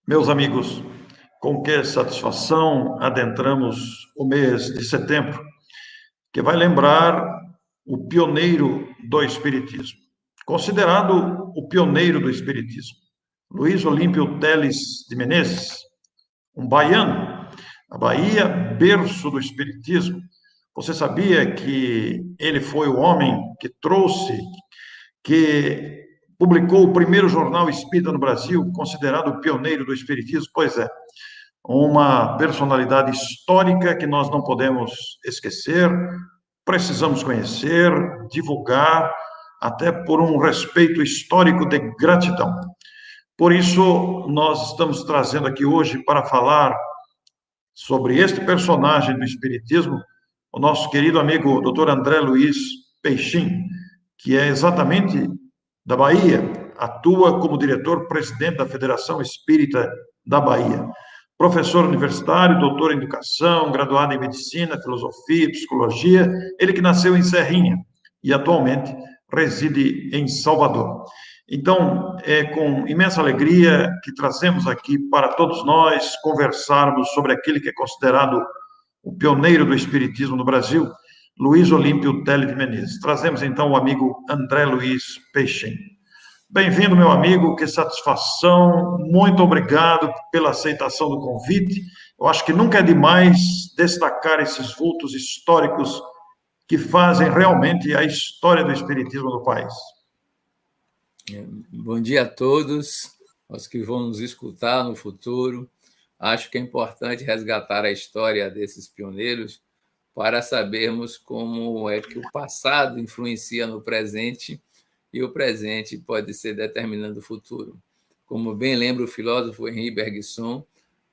Meus amigos, com que satisfação adentramos o mês de setembro, que vai lembrar o pioneiro do Espiritismo, considerado o pioneiro do Espiritismo, Luiz Olímpio Teles de Menezes, um baiano, a Bahia, berço do Espiritismo. Você sabia que ele foi o homem que publicou o primeiro jornal espírita no Brasil, considerado o pioneiro do Espiritismo? Pois é, uma personalidade histórica que nós não podemos esquecer, precisamos conhecer, divulgar, até por um respeito histórico de gratidão. Por isso, nós estamos trazendo aqui hoje para falar sobre este personagem do Espiritismo, o nosso querido amigo Dr. André Luiz Peixim, que é exatamente da Bahia, atua como diretor-presidente da Federação Espírita da Bahia. Professor universitário, doutor em educação, graduado em medicina, filosofia, psicologia, ele que nasceu em Serrinha e atualmente reside em Salvador. Então, é com imensa alegria que trazemos aqui para todos nós conversarmos sobre aquele que é considerado o pioneiro do espiritismo no Brasil, Luiz Olímpio Teles de Menezes. Trazemos então o amigo André Luiz Peixinho. Bem-vindo, meu amigo, que satisfação, muito obrigado pela aceitação do convite. Eu acho que nunca é demais destacar esses vultos históricos que fazem realmente a história do espiritismo no país. Bom dia a todos, aos que vão nos escutar no futuro. Acho que é importante resgatar a história desses pioneiros para sabermos como é que o passado influencia no presente e o presente pode ser determinando o futuro. Como bem lembra o filósofo Henri Bergson,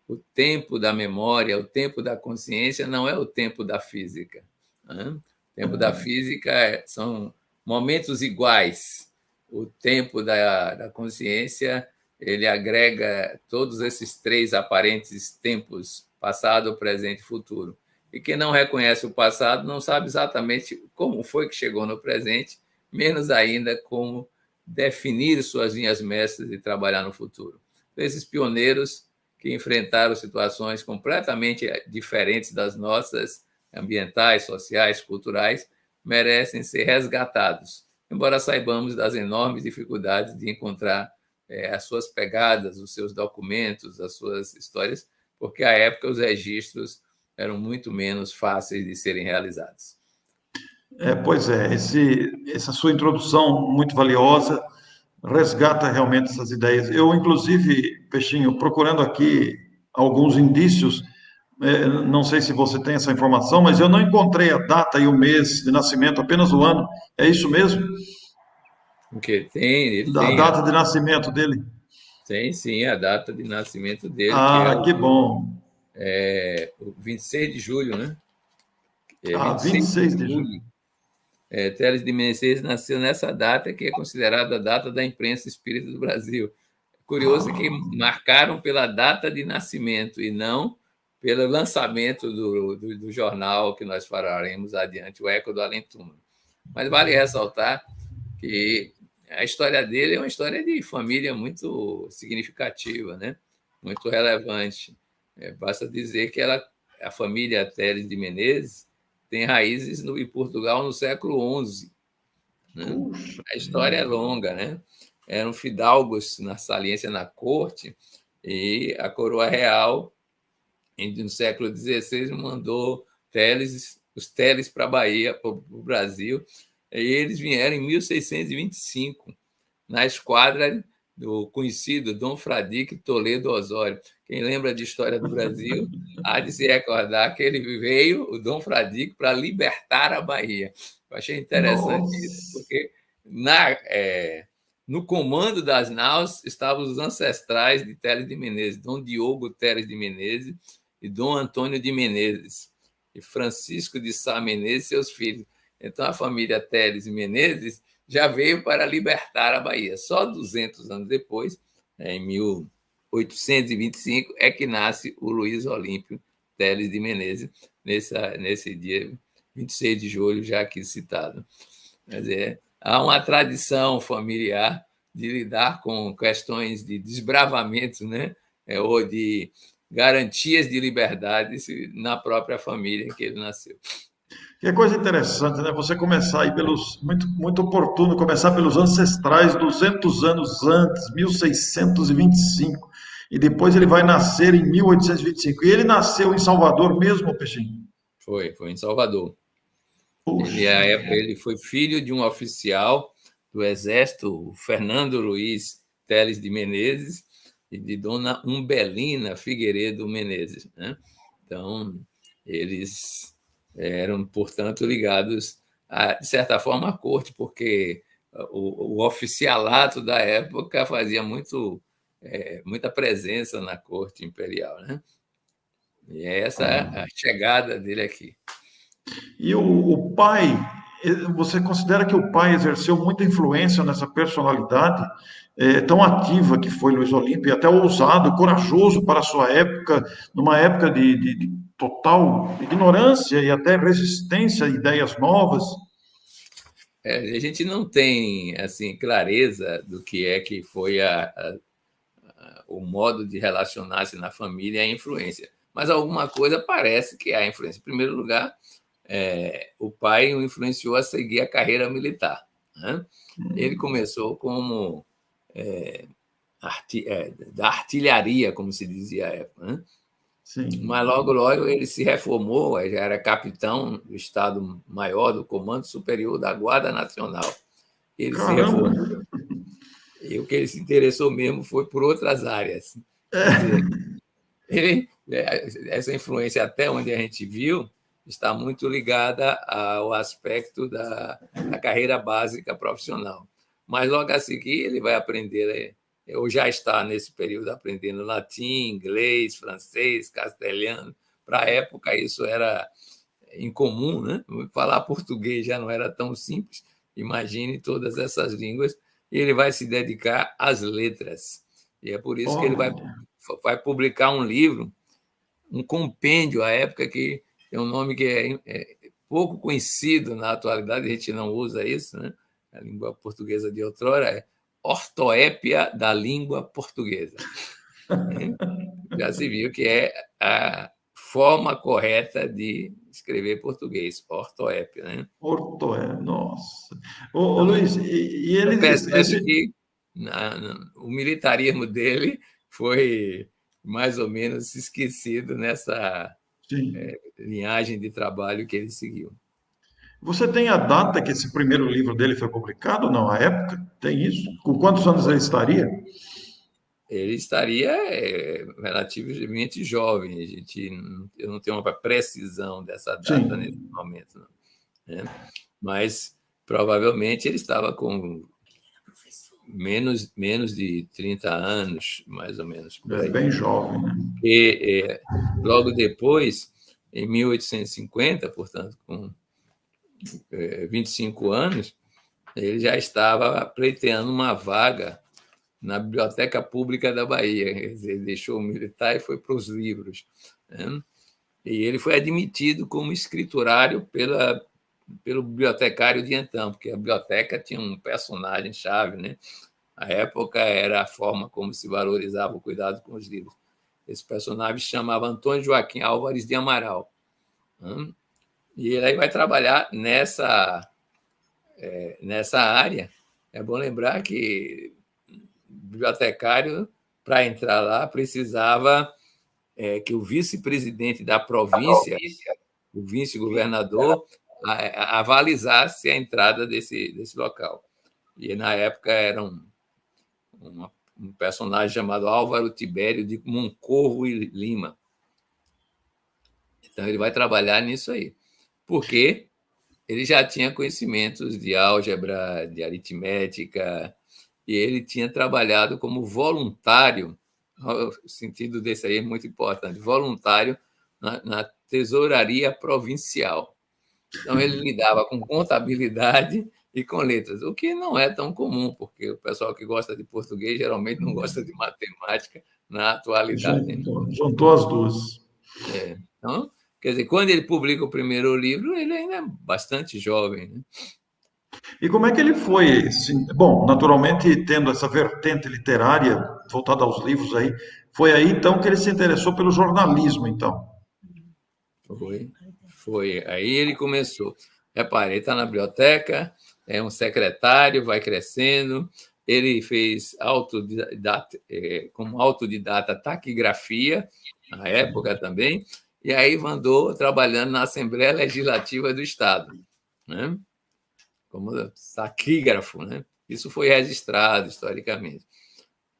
o tempo da memória, o tempo da consciência não é o tempo da física. O tempo da física são momentos iguais. O tempo da consciência, ele agrega todos esses três aparentes tempos, passado, presente e futuro. E quem não reconhece o passado não sabe exatamente como foi que chegou no presente, menos ainda como definir suas linhas mestras e trabalhar no futuro. Então, esses pioneiros que enfrentaram situações completamente diferentes das nossas, ambientais, sociais, culturais, merecem ser resgatados, embora saibamos das enormes dificuldades de encontrar as suas pegadas, os seus documentos, as suas histórias, porque à época os registros eram muito menos fáceis de serem realizados. Pois é, essa sua introdução muito valiosa resgata realmente essas ideias. Eu, inclusive, Peixinho, procurando aqui alguns indícios, não sei se você tem essa informação, mas eu não encontrei a data e o mês de nascimento, apenas o ano. É isso mesmo? O que ele A tem data de nascimento dele? tem sim a data de nascimento dele, que é Que bom. o 26 de julho, né? 26 de julho. Teles de Menezes nasceu nessa data, que é considerada a data da imprensa espírita do Brasil. Curioso que marcaram pela data de nascimento e não pelo lançamento do jornal que nós falaremos adiante, o Eco do Além-Túmulo. Mas vale ressaltar que a história dele é uma história de família muito significativa, né? Muito relevante. Basta dizer que a família Teles de Menezes tem raízes em Portugal no século XI. Né? A história é longa, né? Eram fidalgos na saliência na corte e a coroa real, no século XVI, mandou os Teles para a Bahia, para o Brasil, e eles vieram em 1625, na esquadra do conhecido Dom Fradique Toledo Osório. Quem lembra de história do Brasil há de se recordar que ele veio, o Dom Fradique, para libertar a Bahia. Eu achei interessante isso, porque no comando das naus estavam os ancestrais de Teles de Menezes, Dom Diogo Teles de Menezes e Dom Antônio de Menezes, e Francisco de Sá Menezes e seus filhos. Então, a família Teles e Menezes já veio para libertar a Bahia. Só 200 anos depois, em 1825, é que nasce o Luiz Olímpio Teles de Menezes, nesse dia 26 de julho, já aqui citado. Mas há uma tradição familiar de lidar com questões de desbravamento, né? ou de garantias de liberdade na própria família em que ele nasceu. Que é coisa interessante, né? Você começar aí pelos, muito oportuno, começar pelos ancestrais 200 anos antes, 1625, e depois ele vai nascer em 1825. E ele nasceu em Salvador mesmo, Peixinho? Foi em Salvador. Puxa. Ele foi filho de um oficial do Exército, Fernando Luiz Teles de Menezes, e de Dona Umbelina Figueiredo Menezes, né? Então, eles eram, portanto, ligados, de certa forma, à corte, porque o oficialato da época fazia muita presença na corte imperial, né? E essa é a chegada dele aqui. E o pai, você considera que o pai exerceu muita influência nessa personalidade tão ativa que foi Luiz Olímpio, e até ousado, corajoso para a sua época, numa época de total ignorância e até resistência a ideias novas? A gente não tem assim clareza do que foi o modo de relacionar-se na família e a influência, mas alguma coisa parece que há influência. Em primeiro lugar, o pai o influenciou a seguir a carreira militar, né? Ele começou como da artilharia, como se dizia à época, né? Sim. Mas logo ele se reformou, já era capitão do Estado-Maior do Comando Superior da Guarda Nacional. Ele se Caramba! reformou e o que ele se interessou mesmo foi por outras áreas. Quer dizer, essa influência, até onde a gente viu, está muito ligada ao aspecto da carreira básica profissional. Mas logo a seguir ele vai aprender, ou já está nesse período aprendendo latim, inglês, francês, castelhano. Para a época isso era incomum, né? Falar português já não era tão simples. Imagine todas essas línguas. E ele vai se dedicar às letras. E é por isso que ele vai publicar um livro, um compêndio à época, que tem um nome que é pouco conhecido na atualidade, a gente não usa isso, né? A língua portuguesa de outrora é Ortoépia da Língua Portuguesa. Já se viu que é a forma correta de escrever português, ortoépia, né? Nossa. Ô, Então, Luiz, e ele, você percebe que o militarismo dele foi mais ou menos esquecido nessa sim. linhagem de trabalho que ele seguiu. Você tem a data que esse primeiro livro dele foi publicado? Não, a época? Tem isso? Com quantos anos ele estaria? Ele estaria relativamente jovem. Eu não tenho uma precisão dessa data nesse Sim, momento, não, né? Mas provavelmente ele estava com menos de 30 anos, mais ou menos por é aí. bem jovem, né? E logo depois, em 1850, portanto, com 25 anos, ele já estava pleiteando uma vaga na Biblioteca Pública da Bahia. Quer dizer, ele deixou o militar e foi para os livros, né? E ele foi admitido como escriturário pelo bibliotecário de então, porque a biblioteca tinha um personagem-chave, né? A época era a forma como se valorizava o cuidado com os livros. Esse personagem se chamava Antônio Joaquim Álvares de Amaral, né? E ele aí vai trabalhar nessa área. É bom lembrar que o bibliotecário, para entrar lá, precisava que o vice-presidente da província, o vice-governador, avalizasse a entrada desse local. E, na época, era um personagem chamado Álvaro Tibério de Moncorvo e Lima. Então, ele vai trabalhar nisso aí. Porque ele já tinha conhecimentos de álgebra, de aritmética, e ele tinha trabalhado como voluntário, o sentido desse aí é muito importante, voluntário na tesouraria provincial. Então, ele lidava com contabilidade e com letras, o que não é tão comum, porque o pessoal que gosta de português geralmente não gosta de matemática na atualidade, né? Juntou as duas. Então, quer dizer, quando ele publica o primeiro livro, ele ainda é bastante jovem, né? E como é que ele foi? Bom, naturalmente, tendo essa vertente literária voltada aos livros aí, foi aí então que ele se interessou pelo jornalismo, então. Foi, foi. Aí ele começou. Repare, ele está na biblioteca, é um secretário, vai crescendo. Ele fez autodidata, como autodidata taquigrafia, na época também, e aí andou trabalhando na Assembleia Legislativa do Estado, né? Como taquígrafo, né? Isso foi registrado historicamente.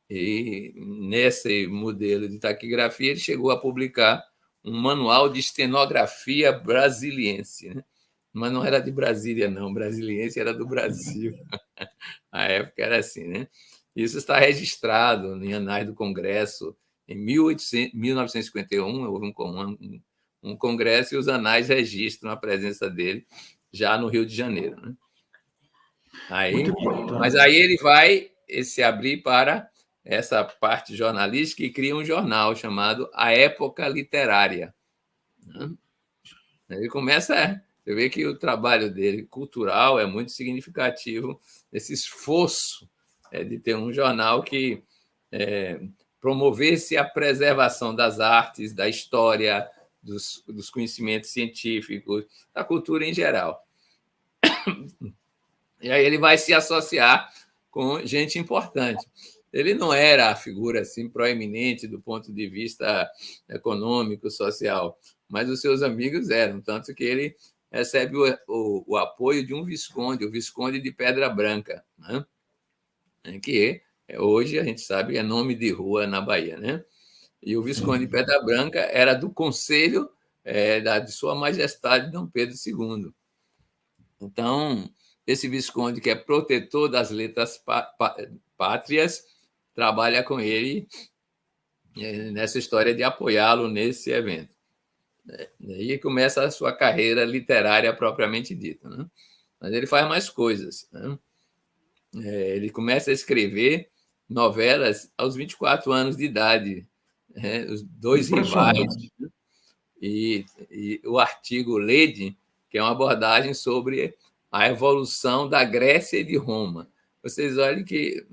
E nesse modelo de taquigrafia, ele chegou a publicar um manual de estenografia brasiliense, né? Mas não era de Brasília, não. Brasiliense era do Brasil. A época era assim, né? Isso está registrado em anais do Congresso. Em 1951, houve um congresso e os anais registram a presença dele já no Rio de Janeiro, né? Muito Mas importante. aí ele vai se abrir para essa parte jornalística e cria um jornal chamado A Época Literária, né? Ele começa, você vê que o trabalho dele cultural é muito significativo, esse esforço de ter um jornal que promovesse a preservação das artes, da história, dos conhecimentos científicos, da cultura em geral. E aí ele vai se associar com gente importante. Ele não era a figura assim proeminente do ponto de vista econômico, social, mas os seus amigos eram, tanto que ele recebe o apoio de um visconde, o Visconde de Pedra Branca, né? Que hoje a gente sabe é nome de rua na Bahia, né? E o Visconde de Pedra Branca era do conselho de Sua Majestade Dom Pedro II. Então, esse Visconde, que é protetor das letras pátrias, trabalha com ele nessa história de apoiá-lo nesse evento. Aí começa a sua carreira literária propriamente dita, né? Mas ele faz mais coisas, né? Ele começa a escrever novelas aos 24 anos de idade, né? Os Dois Rivais Impressionante. e o artigo Lede, que é uma abordagem sobre a evolução da Grécia e de Roma. Vocês olhem que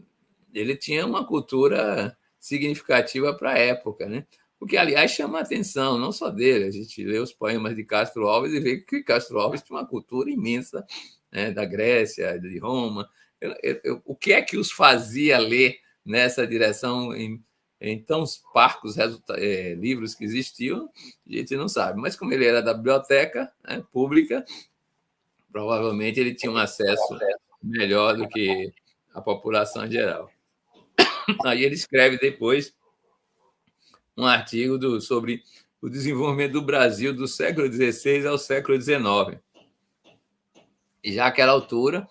ele tinha uma cultura significativa para a época, né? O que, aliás, chama a atenção, não só dele. A gente lê os poemas de Castro Alves e vê que Castro Alves tinha uma cultura imensa, né, da Grécia, de Roma. O que é que os fazia ler nessa direção em tão parcos livros que existiam, a gente não sabe. Mas como ele era da biblioteca, né, pública, provavelmente ele tinha um acesso melhor do que a população em geral. Aí ele escreve depois um artigo sobre o desenvolvimento do Brasil do século XVI ao século XIX. E já àquela altura,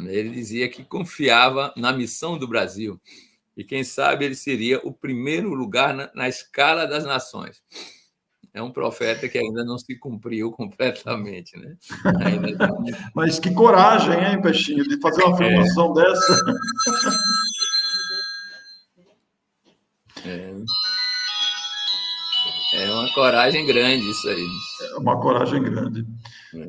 ele dizia que confiava na missão do Brasil e, quem sabe, ele seria o primeiro lugar na escala das nações. É um profeta que ainda não se cumpriu completamente, né? Ainda Mas que coragem, hein, Peixinho, de fazer uma afirmação dessa. é uma coragem grande isso aí. É uma coragem grande.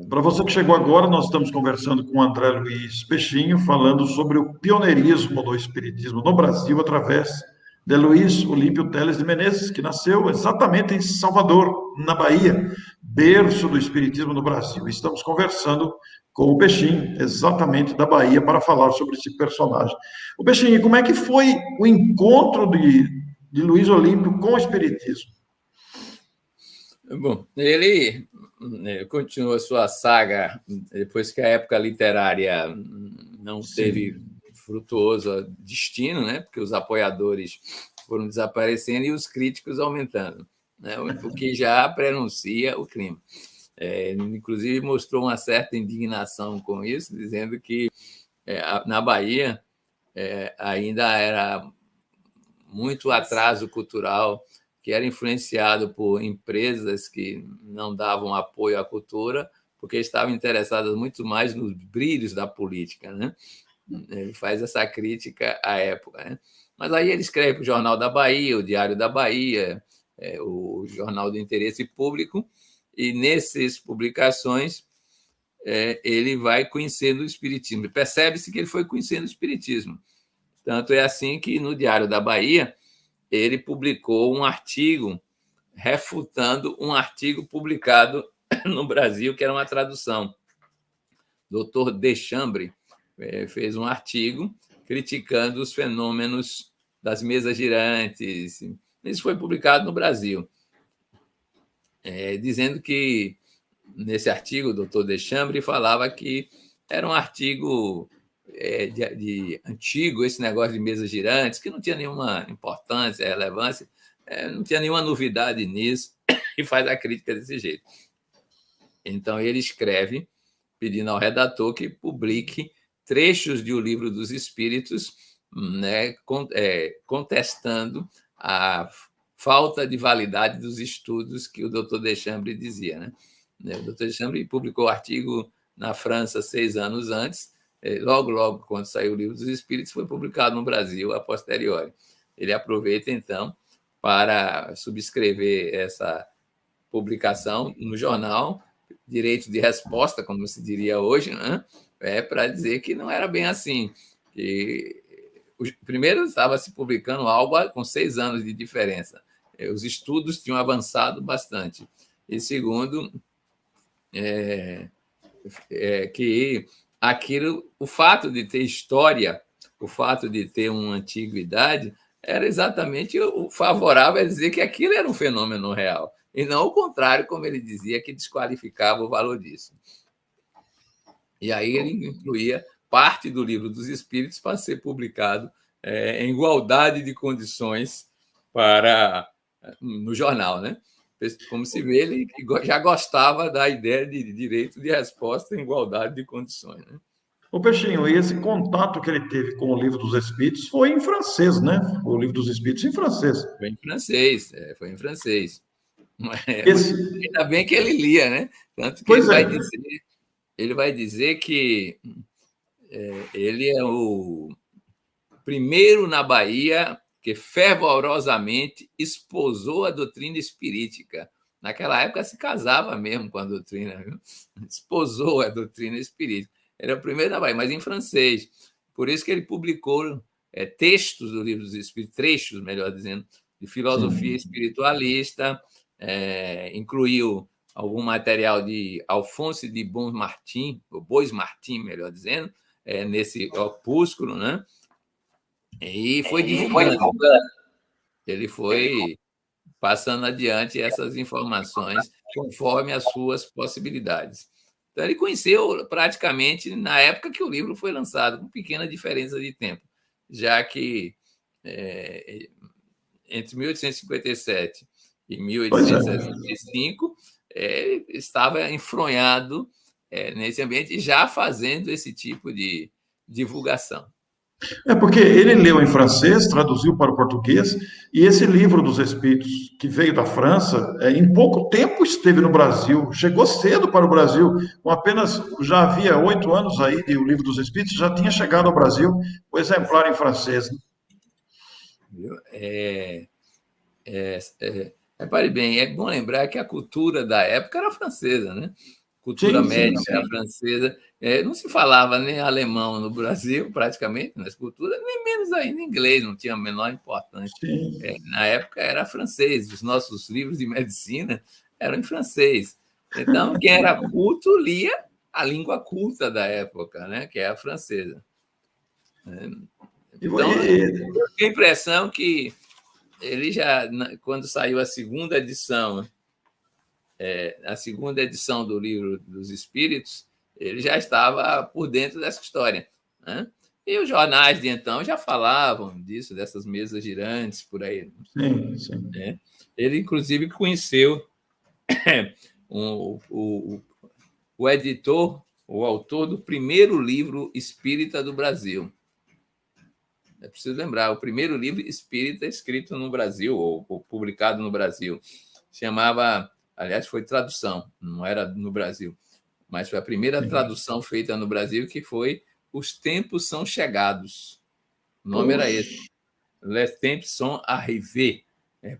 Para você que chegou agora, nós estamos conversando com o André Luiz Peixinho, falando sobre o pioneirismo do espiritismo no Brasil através de Luiz Olímpio Teles de Menezes, que nasceu exatamente em Salvador, na Bahia, berço do espiritismo no Brasil. Estamos conversando com o Peixinho, exatamente da Bahia, para falar sobre esse personagem. O Peixinho, como é que foi o encontro de Luiz Olímpio com o espiritismo? Bom, ele continua sua saga depois que a época literária não teve Sim. frutuoso destino, né? Porque os apoiadores foram desaparecendo e os críticos aumentando, né? O que já prenuncia o crime. Ele, inclusive, mostrou uma certa indignação com isso, dizendo que na Bahia ainda era muito atraso cultural, que era influenciado por empresas que não davam apoio à cultura, porque estavam interessadas muito mais nos brilhos da política, né? Ele faz essa crítica à época, né? Mas aí ele escreve para o Jornal da Bahia, o Diário da Bahia, o Jornal do Interesse Público, e nessas publicações ele vai conhecendo o Espiritismo. Percebe-se que ele foi conhecendo o Espiritismo. Tanto é assim que, no Diário da Bahia, ele publicou um artigo refutando um artigo publicado no Brasil, que era uma tradução. O Dr. Deschambre fez um artigo criticando os fenômenos das mesas girantes. Isso foi publicado no Brasil, dizendo que, nesse artigo, o doutor Deschambre falava que era um artigo de antigo, esse negócio de mesas girantes, que não tinha nenhuma importância, relevância, não tinha nenhuma novidade nisso, e faz a crítica desse jeito. Então, ele escreve, pedindo ao redator que publique trechos de O Livro dos Espíritos, né, contestando a falta de validade dos estudos que o doutor Deschambre dizia. Né? O doutor Deschambre publicou o artigo na França 6 anos antes, logo quando saiu O Livro dos Espíritos, foi publicado no Brasil a posteriori. Ele aproveita, então, para subscrever essa publicação no jornal, direito de resposta, como se diria hoje, né? Para dizer que não era bem assim. Que, primeiro, estava se publicando algo com 6 anos de diferença. Os estudos tinham avançado bastante. E segundo, que o fato de ter história, o fato de ter uma antiguidade, era exatamente o favorável a dizer que aquilo era um fenômeno real, e não o contrário, como ele dizia, que desqualificava o valor disso. E aí ele incluía parte do Livro dos Espíritos para ser publicado em igualdade de condições no jornal, né? Como se vê, ele já gostava da ideia de direito de resposta em igualdade de condições, né? O Peixinho, e esse contato que ele teve com o Livro dos Espíritos foi em francês, né? O Livro dos Espíritos em francês. Foi em francês, foi em francês. Esse... Ainda bem que ele lia, né? Tanto que ele vai dizer que ele é o primeiro na Bahia que fervorosamente esposou a doutrina espirítica. Naquela época se casava mesmo com a doutrina, viu? Esposou a doutrina espírita. Ele é o primeiro na Bahia, mas em francês. Por isso que ele publicou textos do Livro dos Espíritos, trechos, melhor dizendo, de filosofia espiritualista, incluiu algum material de Alphonse de Bois Martin, melhor dizendo, nesse opúsculo, né? E foi divulgando. Ele foi passando adiante essas informações conforme as suas possibilidades. Então, ele conheceu praticamente na época que o livro foi lançado, com pequena diferença de tempo, já que entre 1857 e 1865 estava enfronhado nesse ambiente, já fazendo esse tipo de divulgação. Porque ele leu em francês, traduziu para o português, e esse Livro dos Espíritos, que veio da França, em pouco tempo esteve no Brasil, chegou cedo para o Brasil, com apenas, já havia 8 anos aí de O Livro dos Espíritos, já tinha chegado ao Brasil o exemplar em francês. Repare bem, é bom lembrar que a cultura da época era francesa, né? Cultura médica francesa. Não se falava nem alemão no Brasil, praticamente, nas culturas, nem menos ainda inglês, não tinha a menor importância. Na época era francês, os nossos livros de medicina eram em francês. Então, quem era culto lia a língua culta da época, né? Que é a francesa. Então, eu tenho a impressão que ele já, quando saiu a segunda edição do Livro dos Espíritos, ele já estava por dentro dessa história, né? E os jornais de então já falavam disso, dessas mesas girantes por aí. Sim. Ele, inclusive, conheceu o editor, o autor do primeiro livro espírita do Brasil. É preciso lembrar, o primeiro livro espírita escrito no Brasil, ou publicado no Brasil, chamava... Aliás, foi tradução, não era no Brasil, mas foi a primeira tradução feita no Brasil, que foi Os Tempos São Chegados. O nome era esse, Les Temps sont arrivés,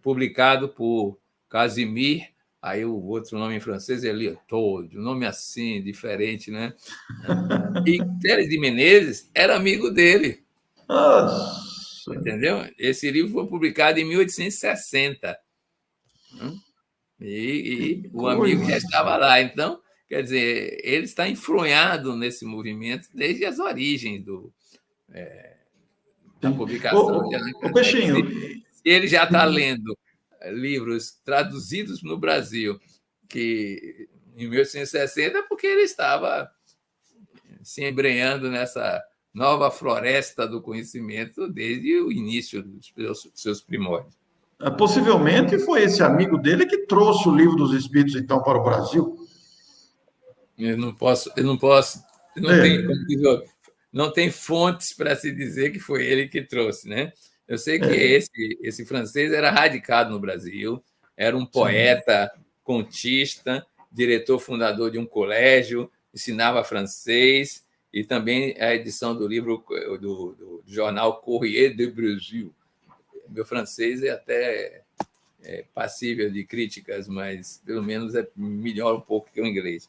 publicado por Casimir aí o outro nome em francês é Liotard, um nome assim, diferente, né? E Teles de Menezes era amigo dele, Nossa, entendeu? Esse livro foi publicado em 1860, né? que E o amigo já coisa. estava lá. Então, quer dizer, ele está enfronhado nesse movimento desde as origens da Sim. publicação de Allan Ô, Kardec. Peixinho, Se ele já está lendo livros traduzidos no Brasil, que em 1860, é porque ele estava se embrenhando nessa nova floresta do conhecimento desde o início dos seus primórdios. possivelmente foi esse amigo dele que trouxe o Livro dos Espíritos, então, para o Brasil. Eu não tem, É, como diz não tem fontes para se dizer que foi ele que trouxe, né? Eu sei que é, esse francês era radicado no Brasil, era um sim. poeta, contista, diretor fundador de um colégio, ensinava francês e também a edição do livro do jornal Courrier de Brasil. Meu francês é até passível de críticas, mas pelo menos melhor um pouco que o inglês.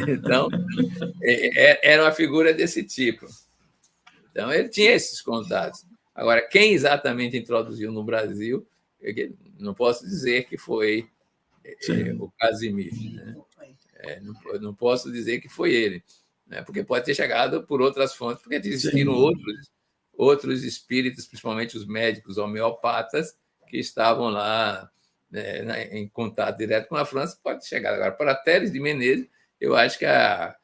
Então, era uma figura desse tipo. Então, ele tinha esses contatos. Agora, quem exatamente introduziu no Brasil, não posso dizer que foi o Sim, Casimir. Né? Não posso dizer que foi ele, né? Porque pode ter chegado por outras fontes, porque existiram sim. outros espíritos, principalmente os médicos homeopatas, que estavam lá, né, em contato direto com a França, pode chegar. Agora, para Teles de Menezes, eu acho que a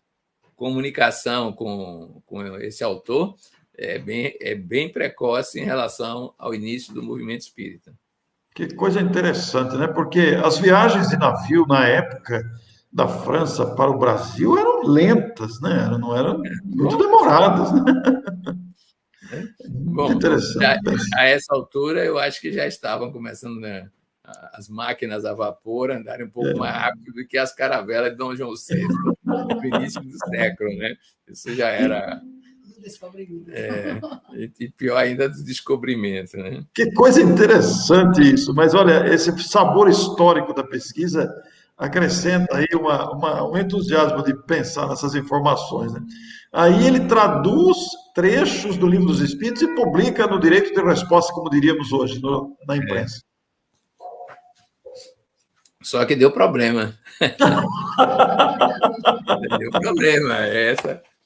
comunicação com esse autor é bem precoce em relação ao início do movimento espírita. Que coisa interessante, né? Porque as viagens de navio na época da França para o Brasil eram lentas, né? Não eram muito Bom, demoradas, né? né? Muito Bom, já, interessante pensar. a essa altura eu acho que já estavam começando, né, as máquinas a vapor a andarem um pouco mais rápido do que as caravelas de Dom João VI, no início do século, né? Isso já era e pior ainda do descobrimento, né? Que coisa interessante isso, mas olha, esse sabor histórico da pesquisa acrescenta aí um entusiasmo de pensar nessas informações, né? Aí ele traduz trechos do Livro dos Espíritos e publica no Direito de Resposta, como diríamos hoje, na imprensa. Só que deu problema. Deu problema.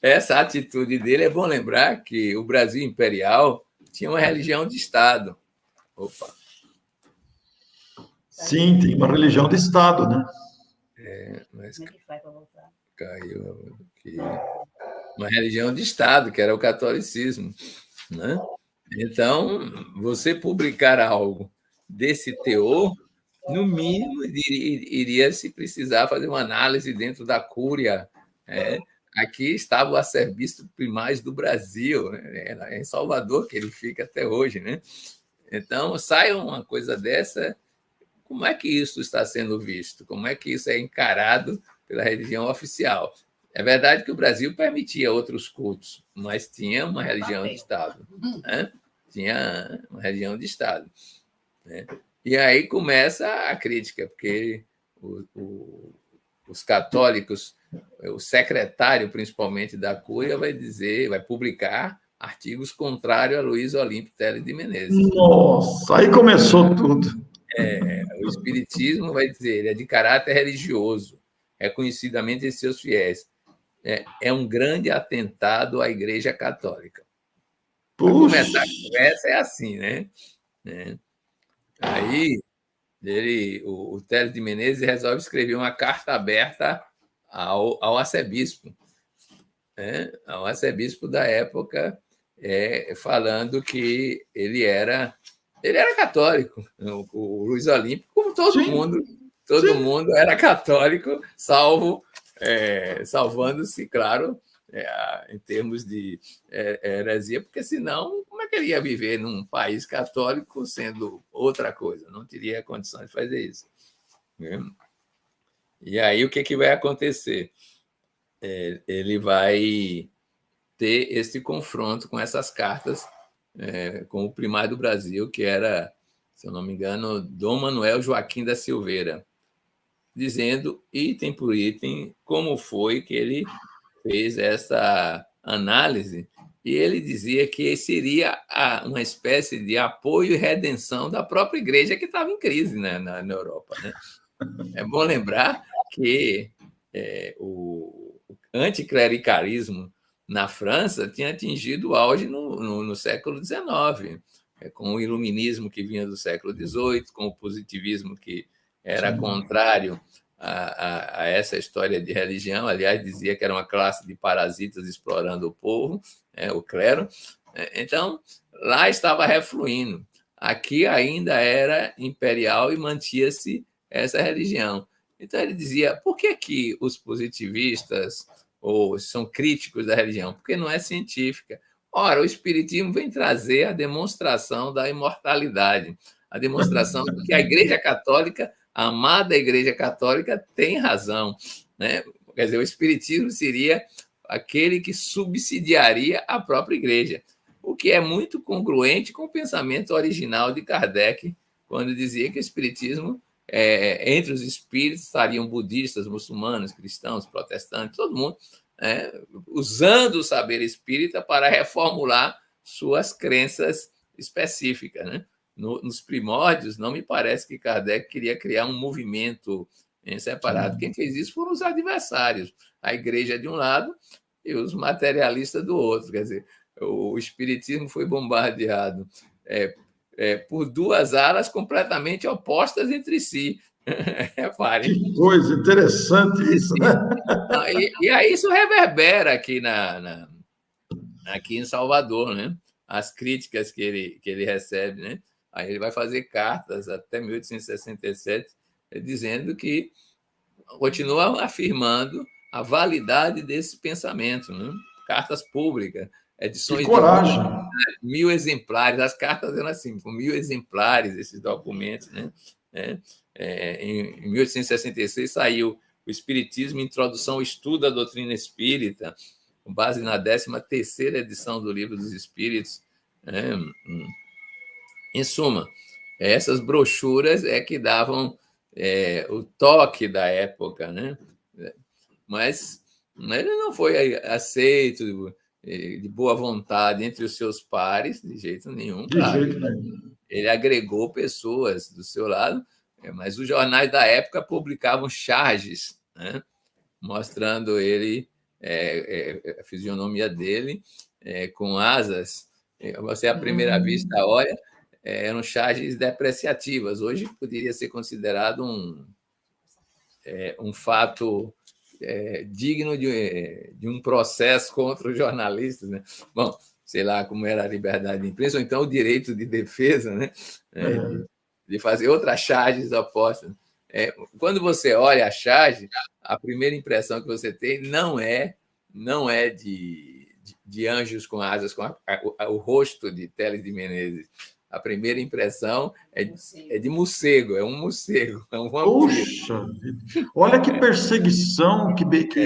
Essa atitude dele é bom lembrar que o Brasil imperial tinha uma religião de Estado. Opa, Sim, tem uma religião de Estado, né? mas caiu aqui. Uma religião de Estado, que era o catolicismo, né? Então, você publicar algo desse teor, no mínimo, iria se precisar fazer uma análise dentro da Cúria. Aqui estava o arcebispo primaz do Brasil, né? É em Salvador que ele fica até hoje, né? Então, sai uma coisa dessa, como é que isso está sendo visto? Como é que isso é encarado pela religião oficial? É verdade que o Brasil permitia outros cultos, mas tinha uma religião de Estado, né? Tinha uma religião de Estado, né? E aí começa a crítica, porque os católicos, o secretário principalmente da Cúria vai publicar artigos contrários a Luiz Olímpio Telles de Menezes. Nossa, aí começou tudo. O Espiritismo vai dizer, ele é de caráter religioso, reconhecidamente em seus fiéis. É um grande atentado à Igreja Católica. Para Puxa, começar a conversa, é assim, né? Aí, o Télio de Menezes resolve escrever uma carta aberta ao arcebispo, né? Ao arcebispo da época, falando que ele era católico. O Luiz Olímpio, como sim, todo sim. mundo era católico, salvando-se, claro, em termos de heresia, porque senão, como é que ele ia viver num país católico sendo outra coisa? Não teria condição de fazer isso, né? E aí, o que vai acontecer? Ele vai ter esse confronto com essas cartas com o primário do Brasil, que era se eu não me engano, Dom Manuel Joaquim da Silveira, dizendo, item por item, como foi que ele fez essa análise, e ele dizia que seria uma espécie de apoio e redenção da própria igreja que estava em crise, né, na Europa. Né? É bom lembrar que o anticlericalismo na França tinha atingido o auge no século XIX, com o iluminismo que vinha do século XVIII, com o positivismo que era contrário a essa história de religião. Aliás, dizia que era uma classe de parasitas explorando o povo, o clero. Então, lá estava refluindo. Aqui ainda era imperial e mantinha-se essa religião. Então, ele dizia, por que os positivistas ou são críticos da religião? Porque não é científica. Ora, o Espiritismo vem trazer a demonstração da imortalidade, a demonstração de que a Igreja Católica, a amada Igreja Católica, tem razão. Né? Quer dizer, o Espiritismo seria aquele que subsidiaria a própria Igreja, o que é muito congruente com o pensamento original de Kardec, quando dizia que o Espiritismo, entre os espíritos, estariam budistas, muçulmanos, cristãos, protestantes, todo mundo, usando o saber espírita para reformular suas crenças específicas. Né? Nos primórdios, não me parece que Kardec queria criar um movimento separado. Quem fez isso foram os adversários, a igreja de um lado e os materialistas do outro. Quer dizer, o espiritismo foi bombardeado por duas alas completamente opostas entre si. Que coisa interessante isso, né? E aí isso reverbera aqui em Salvador, né? As críticas que ele recebe, né? Aí ele vai fazer cartas até 1867 dizendo que continua afirmando a validade desse pensamento, né? Cartas públicas, edições que coragem. de 1.000 exemplares. As cartas eram assim, com 1.000 exemplares, esses documentos, né? Em 1866 saiu o Espiritismo, Introdução ao Estudo da Doutrina Espírita, com base na 13ª edição do Livro dos Espíritos. Em suma, essas brochuras que davam o toque da época, né? Mas ele não foi aceito de boa vontade entre os seus pares, de jeito nenhum, claro. Jeito nenhum. Ele agregou pessoas do seu lado, mas os jornais da época publicavam charges, né? Mostrando ele, a fisionomia dele, com asas. Você, à primeira vista, olha, eram charges depreciativas. Hoje poderia ser considerado um fato digno de um processo contra os jornalistas. Né? Bom, sei lá como era a liberdade de imprensa, ou então o direito de defesa, né? De fazer outras charges opostas. Quando você olha a charge, a primeira impressão que você tem não é de anjos com asas, com o rosto de Telles de Menezes. A primeira impressão é de morcego, é um morcego, é um vampiro. Puxa vida! Olha que perseguição, que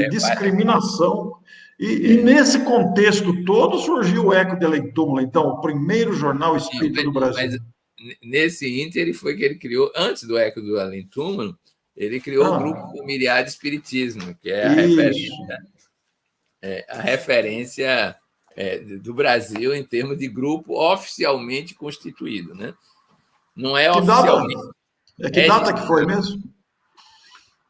discriminação. E nesse contexto todo surgiu o Eco de Além-Túmulo, então, o primeiro jornal espírita do Brasil. Mas nesse ínter foi que ele criou, antes do Eco do Além-Túmulo, ele criou o Grupo Familiar de Espiritismo, que é a referência do Brasil em termos de grupo oficialmente constituído. Né? Não é oficialmente. Que data que foi mesmo?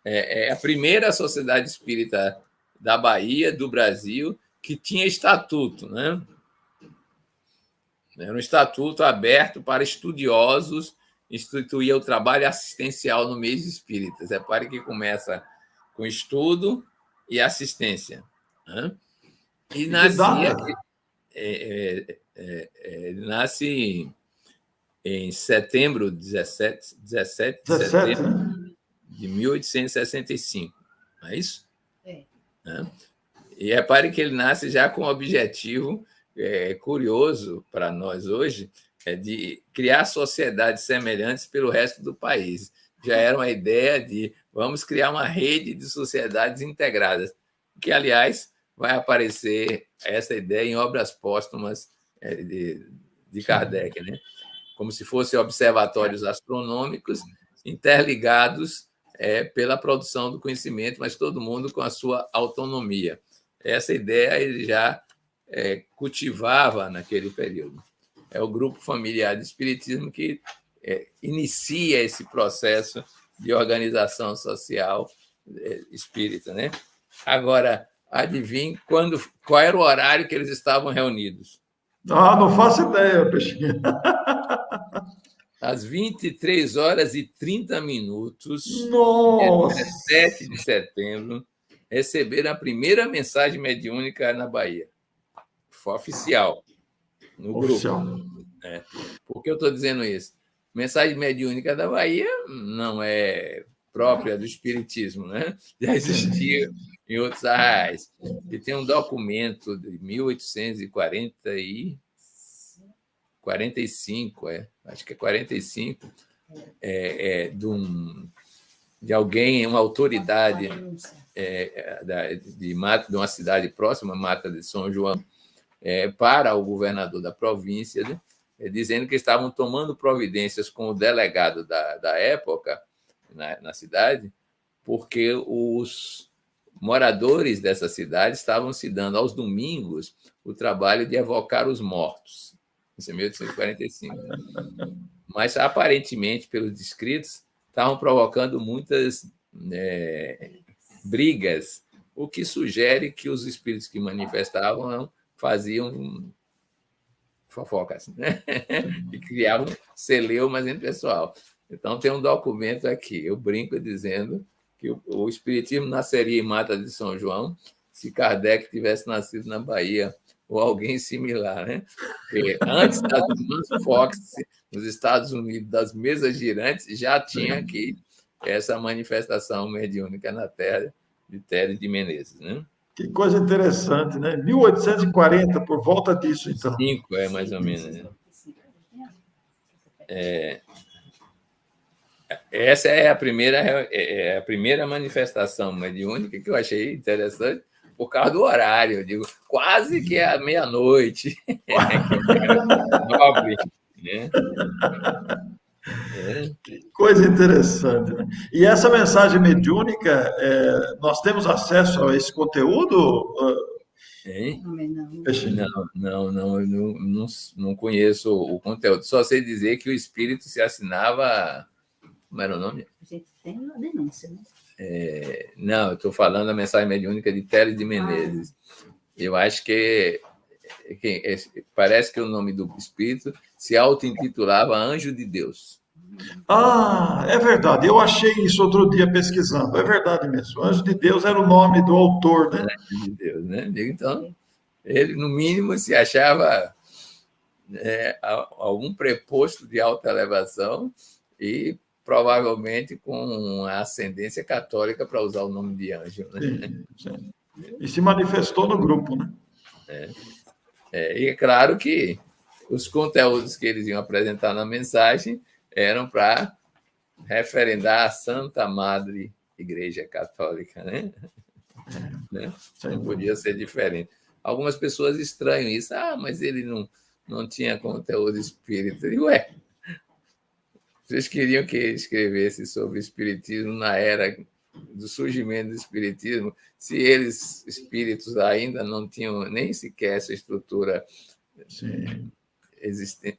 É a primeira sociedade espírita da Bahia, do Brasil, que tinha estatuto. Né? Era um estatuto aberto para estudiosos, instituía o trabalho assistencial no meio espíritas. É para que começa com estudo e assistência. Né? E nasce em setembro, 17 de setembro de 1865. Não é isso? Né? E repare que ele nasce já com o objetivo curioso para nós hoje, de criar sociedades semelhantes pelo resto do país. Já era uma ideia de vamos criar uma rede de sociedades integradas, que, aliás, vai aparecer essa ideia em obras póstumas de Kardec. Né? como se fossem observatórios astronômicos interligados pela produção do conhecimento, mas todo mundo com a sua autonomia. Essa ideia ele já cultivava naquele período. É o grupo familiar de espiritismo que inicia esse processo de organização social espírita, né? Agora, adivinhe qual era o horário que eles estavam reunidos? Não faço ideia, Peixinho. Às 23h30, Nossa! dia 17 de setembro, receberam a primeira mensagem mediúnica na Bahia. Foi oficial, no Oficial. grupo. Por que eu estou dizendo isso? Mensagem mediúnica da Bahia não é própria do espiritismo, né? Já existia em outros arrais. E tem um documento de 1845, acho que é 45, de alguém, uma autoridade de uma cidade próxima, Mata de São João, para o governador da província, né? Dizendo que estavam tomando providências com o delegado da época na cidade, porque os moradores dessa cidade estavam se dando aos domingos o trabalho de evocar os mortos. Isso é 1845. Mas, aparentemente, pelos descritos, estavam provocando muitas brigas, o que sugere que os espíritos que manifestavam faziam fofocas, né? E criavam celeumas entre o pessoal. Então, tem um documento aqui. Eu brinco dizendo que o espiritismo nasceria em Mata de São João se Kardec tivesse nascido na Bahia ou alguém similar, né? Porque antes das irmãs Fox, nos Estados Unidos, das mesas girantes, já tinha aqui essa manifestação mediúnica na terra de Térez de Menezes, né? Que coisa interessante, né? 1840, por volta disso, então. 5, mais ou menos. Né? Essa é a primeira manifestação mediúnica que eu achei interessante por causa do horário. Eu digo, quase que é à meia-noite. Nobre, né? Que coisa interessante, né? E essa mensagem mediúnica, nós temos acesso a esse conteúdo? Não, eu não conheço o conteúdo. Só sei dizer que o espírito se assinava. Como era o nome? A gente tem uma denúncia, né? Não, eu estou falando da mensagem mediúnica de Térez de Menezes. Eu acho que parece que o nome do espírito se auto-intitulava Anjo de Deus. É verdade. Eu achei isso outro dia pesquisando. É verdade mesmo. Anjo de Deus era o nome do autor, né? Anjo de Deus, né? Então, ele, no mínimo, se achava algum preposto de alta elevação e provavelmente com a ascendência católica para usar o nome de anjo. Né? Sim. E se manifestou no grupo, né? E é claro que os conteúdos que eles iam apresentar na mensagem eram para referendar a Santa Madre Igreja Católica, né? Não podia ser diferente. Algumas pessoas estranham isso. Mas ele não tinha conteúdo espírita. E, vocês queriam que ele escrevesse sobre o espiritismo na era do surgimento do espiritismo, se eles, espíritos, ainda não tinham nem sequer essa estrutura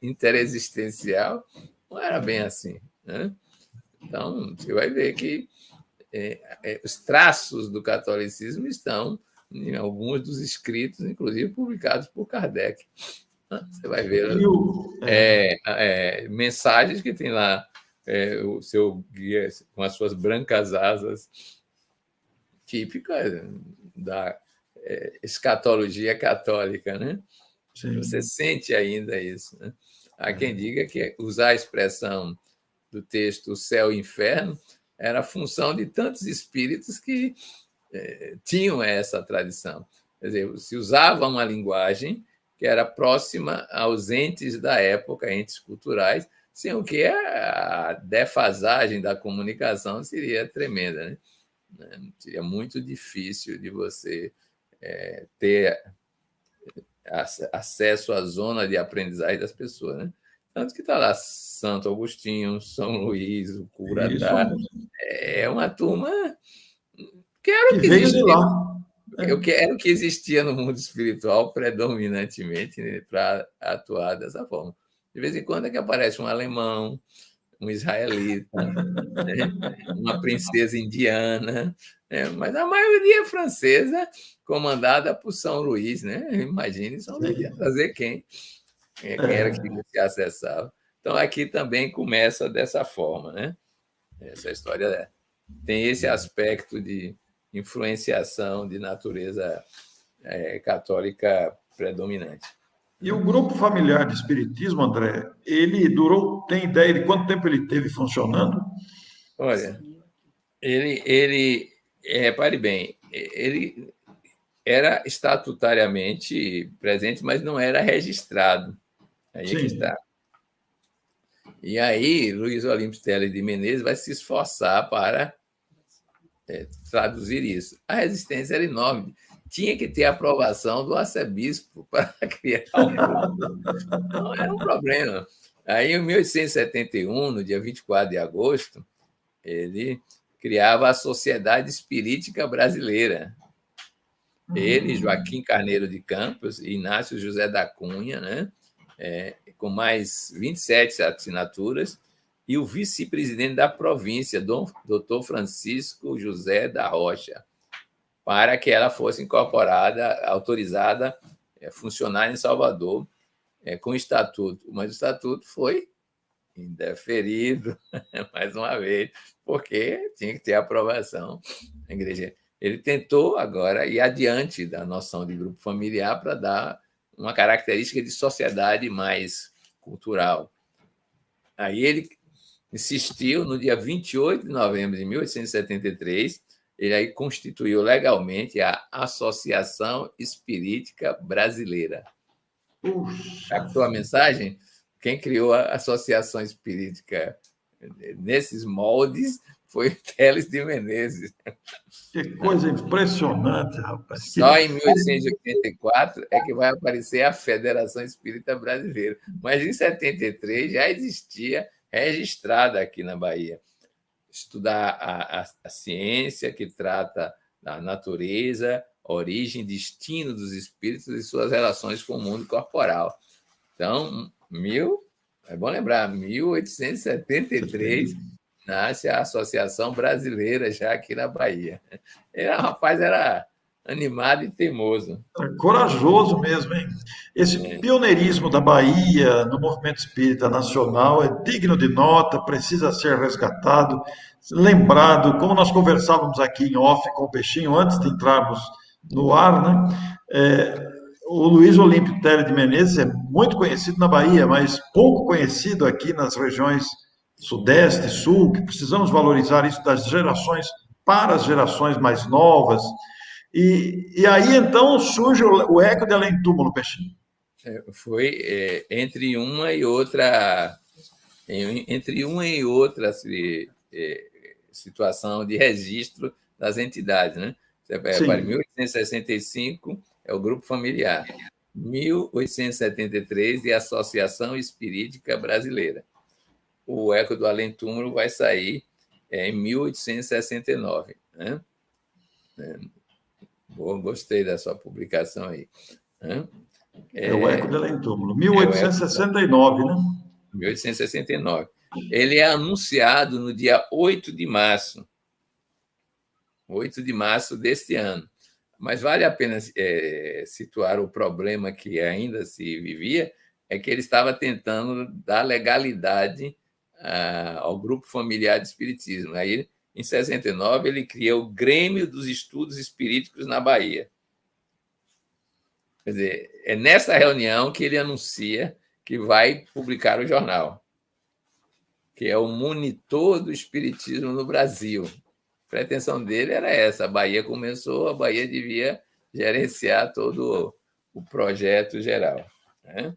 interexistencial, não era bem assim, né? Então, você vai ver que os traços do catolicismo estão em alguns dos escritos, inclusive publicados por Kardec. Você vai ver mensagens que tem lá o seu guia com as suas brancas asas, típicas da escatologia católica, né? Sim. Você sente ainda isso, né? Há quem diga que usar a expressão do texto céu e inferno era a função de tantos espíritos que tinham essa tradição. Quer dizer, se usava uma linguagem que era próxima aos entes da época, entes culturais, sem o que a defasagem da comunicação seria tremenda, né? Seria muito difícil de você ter acesso à zona de aprendizagem das pessoas, né? Tanto que está lá Santo Agostinho, São Luís, o Cura Isso da... mesmo. É uma turma que era Que o que veio de existia, lá. era o que existia no mundo espiritual predominantemente, né, para atuar dessa forma. De vez em quando é que aparece um alemão, um israelita, né, uma princesa indiana, né, mas a maioria é francesa, comandada por São Luís, né? Imagine, São Luís ia trazer quem? Quem era que se acessava. Então, aqui também começa dessa forma, né? Essa história tem esse aspecto de influenciação de natureza católica predominante. E o grupo familiar de espiritismo, André, ele durou, tem ideia de quanto tempo ele teve funcionando? Olha, repare bem, ele era estatutariamente presente, mas não era registrado. Aí é que Sim. está. E aí, Luiz Olímpio Teles de Menezes vai se esforçar para traduzir isso. A resistência era enorme. Tinha que ter aprovação do arcebispo para criar um grupo. Não era um problema. Aí, em 1871, no dia 24 de agosto, ele criava a Sociedade Espirítica Brasileira. Ele, Joaquim Carneiro de Campos, Inácio José da Cunha, né? Com mais 27 assinaturas, e o vice-presidente da província, doutor Francisco José da Rocha, para que ela fosse incorporada, autorizada a funcionar em Salvador com o estatuto. Mas o estatuto foi indeferido, mais uma vez, porque tinha que ter aprovação da igreja. Ele tentou agora ir adiante da noção de grupo familiar para dar uma característica de sociedade mais cultural. Aí ele insistiu, no dia 28 de novembro de 1873, ele aí constituiu legalmente a Associação Espirítica Brasileira. Captou a mensagem? Quem criou a Associação Espirítica nesses moldes foi Teles de Menezes. Que coisa impressionante, rapaz. Só em 1884 é que vai aparecer a Federação Espírita Brasileira. Mas em 73 já existia registrada aqui na Bahia. Estudar a ciência que trata da natureza, origem, destino dos espíritos e suas relações com o mundo corporal. Então, é bom lembrar, 1873 nasce a Associação Brasileira, já aqui na Bahia. Rapaz, era animado e teimoso. Corajoso mesmo, hein? Esse pioneirismo da Bahia no movimento espírita nacional é digno de nota, precisa ser resgatado, lembrado, como nós conversávamos aqui em off com o Peixinho antes de entrarmos no ar, né? O Luiz Olímpio Teles de Menezes é muito conhecido na Bahia, mas pouco conhecido aqui nas regiões Sudeste e Sul, que precisamos valorizar isso das gerações para as gerações mais novas. E aí, então, surge o eco de Além Túmulo, Peixinho. Foi entre uma e outra situação de registro das entidades, né? Para 1865 é o grupo familiar, 1873 é a Associação Espirítica Brasileira. O eco do Além Túmulo vai sair em 1869, né? Gostei da sua publicação aí. O Eco de Além Túmulo, 1869, né? 1869. Ele é anunciado no dia 8 de março. 8 de março deste ano. Mas vale a pena situar o problema que ainda se vivia, é que ele estava tentando dar legalidade ao grupo familiar de espiritismo. Aí, em 69, ele cria o Grêmio dos Estudos Espiríticos na Bahia. Quer dizer, é nessa reunião que ele anuncia que vai publicar o jornal, que é o Monitor do Espiritismo no Brasil. A pretensão dele era essa: a Bahia começou, a Bahia devia gerenciar todo o projeto geral, né?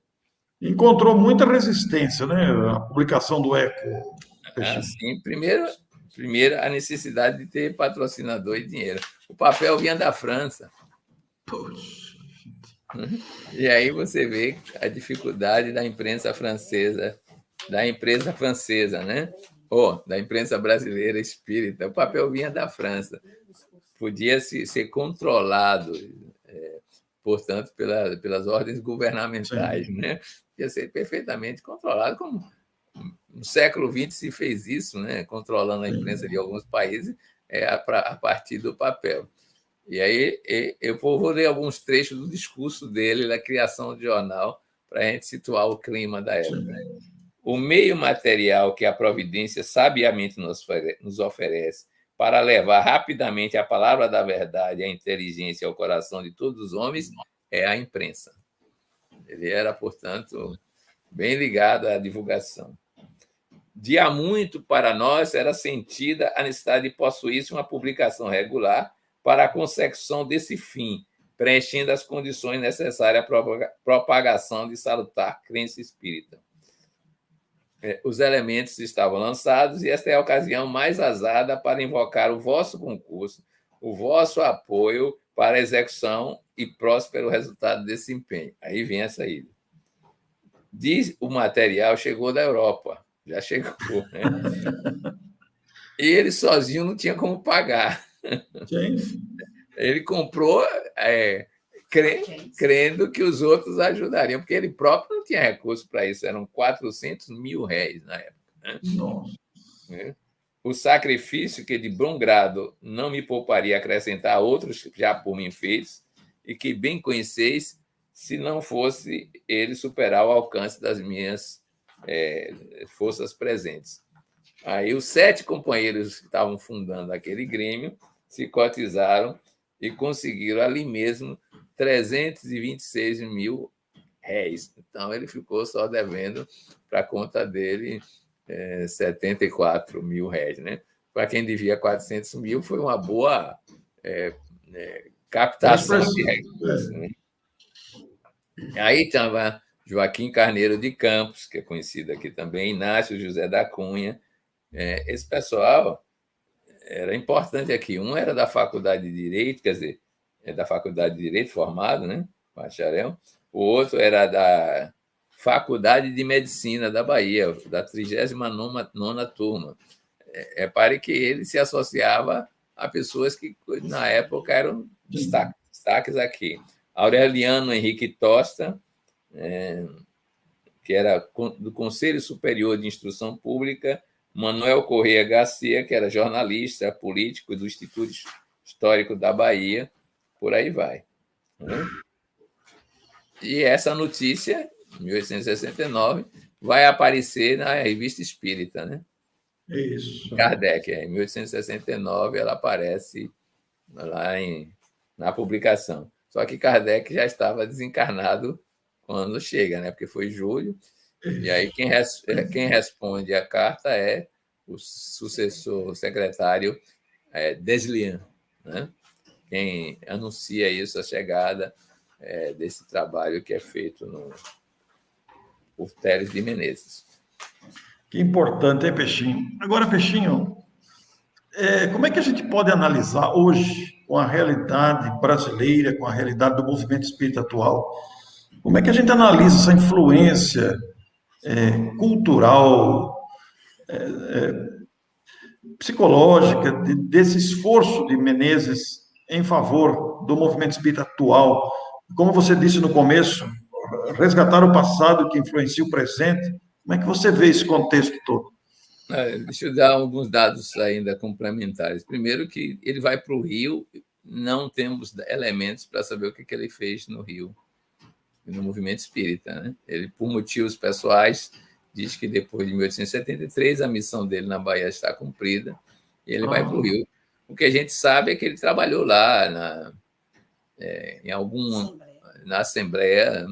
Encontrou muita resistência, né? A publicação do Eco. Sim, primeiro a necessidade de ter patrocinador e dinheiro. O papel vinha da França. E aí você vê a dificuldade da imprensa francesa da imprensa francesa, né? Ou da imprensa brasileira espírita. O papel vinha da França. Podia ser controlado, portanto, pelas ordens governamentais, né? Podia ser perfeitamente controlado, como no século XX se fez isso, né? Controlando a imprensa de alguns países a partir do papel. E aí eu vou ler alguns trechos do discurso dele, da criação do jornal, para a gente situar o clima da época. O meio material que a providência sabiamente nos oferece para levar rapidamente a palavra da verdade, a inteligência ao coração de todos os homens é a imprensa. Ele era, portanto, bem ligado à divulgação. De há muito para nós era sentida a necessidade de possuir uma publicação regular para a consecução desse fim, preenchendo as condições necessárias à propagação de salutar crença espírita. Os elementos estavam lançados e esta é a ocasião mais azada para invocar o vosso concurso, o vosso apoio para a execução e próspero resultado desse empenho. Aí vem a saída. Diz o material chegou da Europa, já chegou, né? E ele sozinho não tinha como pagar. Sim. Ele comprou crendo que os outros ajudariam, porque ele próprio não tinha recurso para isso, eram 400 mil réis na época. Né? Nossa. O sacrifício que de bom grado não me pouparia acrescentar a outros já por mim feitos, e que bem conheceis, se não fosse ele superar o alcance das minhas forças presentes. Aí os 7 companheiros que estavam fundando aquele grêmio se cotizaram e conseguiram ali mesmo 326 mil réis. Então, ele ficou só devendo para a conta dele 74 mil réis. Né? Para quem devia 400 mil, foi uma boa captação de recursos. Né? Aí estava Joaquim Carneiro de Campos, que é conhecido aqui também, Inácio José da Cunha. Esse pessoal era importante aqui. Um era da Faculdade de Direito, quer dizer, da Faculdade de Direito formado, né? Bacharel. O outro era da Faculdade de Medicina da Bahia, da 39ª turma. Repare que ele se associava a pessoas que, na época, eram destaques aqui. Aureliano Henrique Tosta, que era do Conselho Superior de Instrução Pública, Manuel Correia Garcia, que era jornalista político do Instituto Histórico da Bahia, por aí vai. Né? E essa notícia, em 1869, vai aparecer na Revista Espírita, né? Isso. Kardec, em 1869, ela aparece lá na publicação. Só que Kardec já estava desencarnado quando chega, né? Porque foi julho. E aí quem responde a carta é o sucessor, o secretário Deslian, né? Quem anuncia isso, a chegada desse trabalho que é feito por Teles de Menezes. Que importante, hein, Peixinho? Agora, Peixinho, como é que a gente pode analisar hoje, com a realidade brasileira, com a realidade do movimento espírita atual, como é que a gente analisa essa influência cultural, psicológica, desse esforço de Menezes em favor do movimento espírita atual? Como você disse no começo, resgatar o passado que influencia o presente. Como é que você vê esse contexto todo? Deixa eu dar alguns dados ainda complementares. Primeiro, que ele vai para o Rio, não temos elementos para saber o que ele fez no Rio, no movimento espírita. Né? Ele, por motivos pessoais, diz que depois de 1873 a missão dele na Bahia está cumprida e ele vai para o Rio. O que a gente sabe é que ele trabalhou lá na Assembleia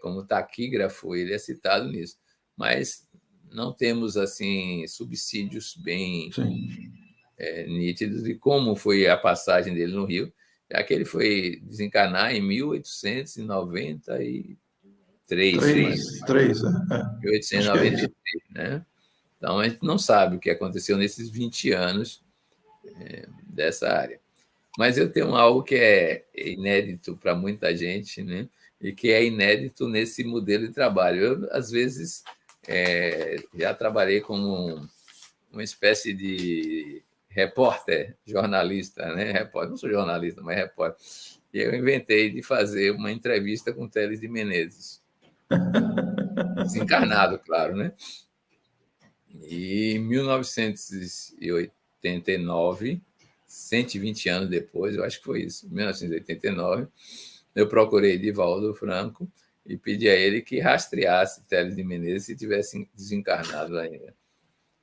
como taquígrafo, ele é citado nisso. Mas não temos assim subsídios bem nítidos de como foi a passagem dele no Rio, já que ele foi desencarnar em 1893. 1893, né? Então, a gente não sabe o que aconteceu nesses 20 anos dessa área. Mas eu tenho algo que é inédito para muita gente, né? E que é inédito nesse modelo de trabalho. Eu, às vezes, já trabalhei como uma espécie de repórter, jornalista, né? Repórter, não sou jornalista, mas repórter. E eu inventei de fazer uma entrevista com Télès de Menezes. Desencarnado, claro, né? E em 1989, 120 anos depois, eu acho que foi isso, 1989, eu procurei Divaldo Franco e pedi a ele que rastreasse Télès de Menezes se tivesse desencarnado ainda.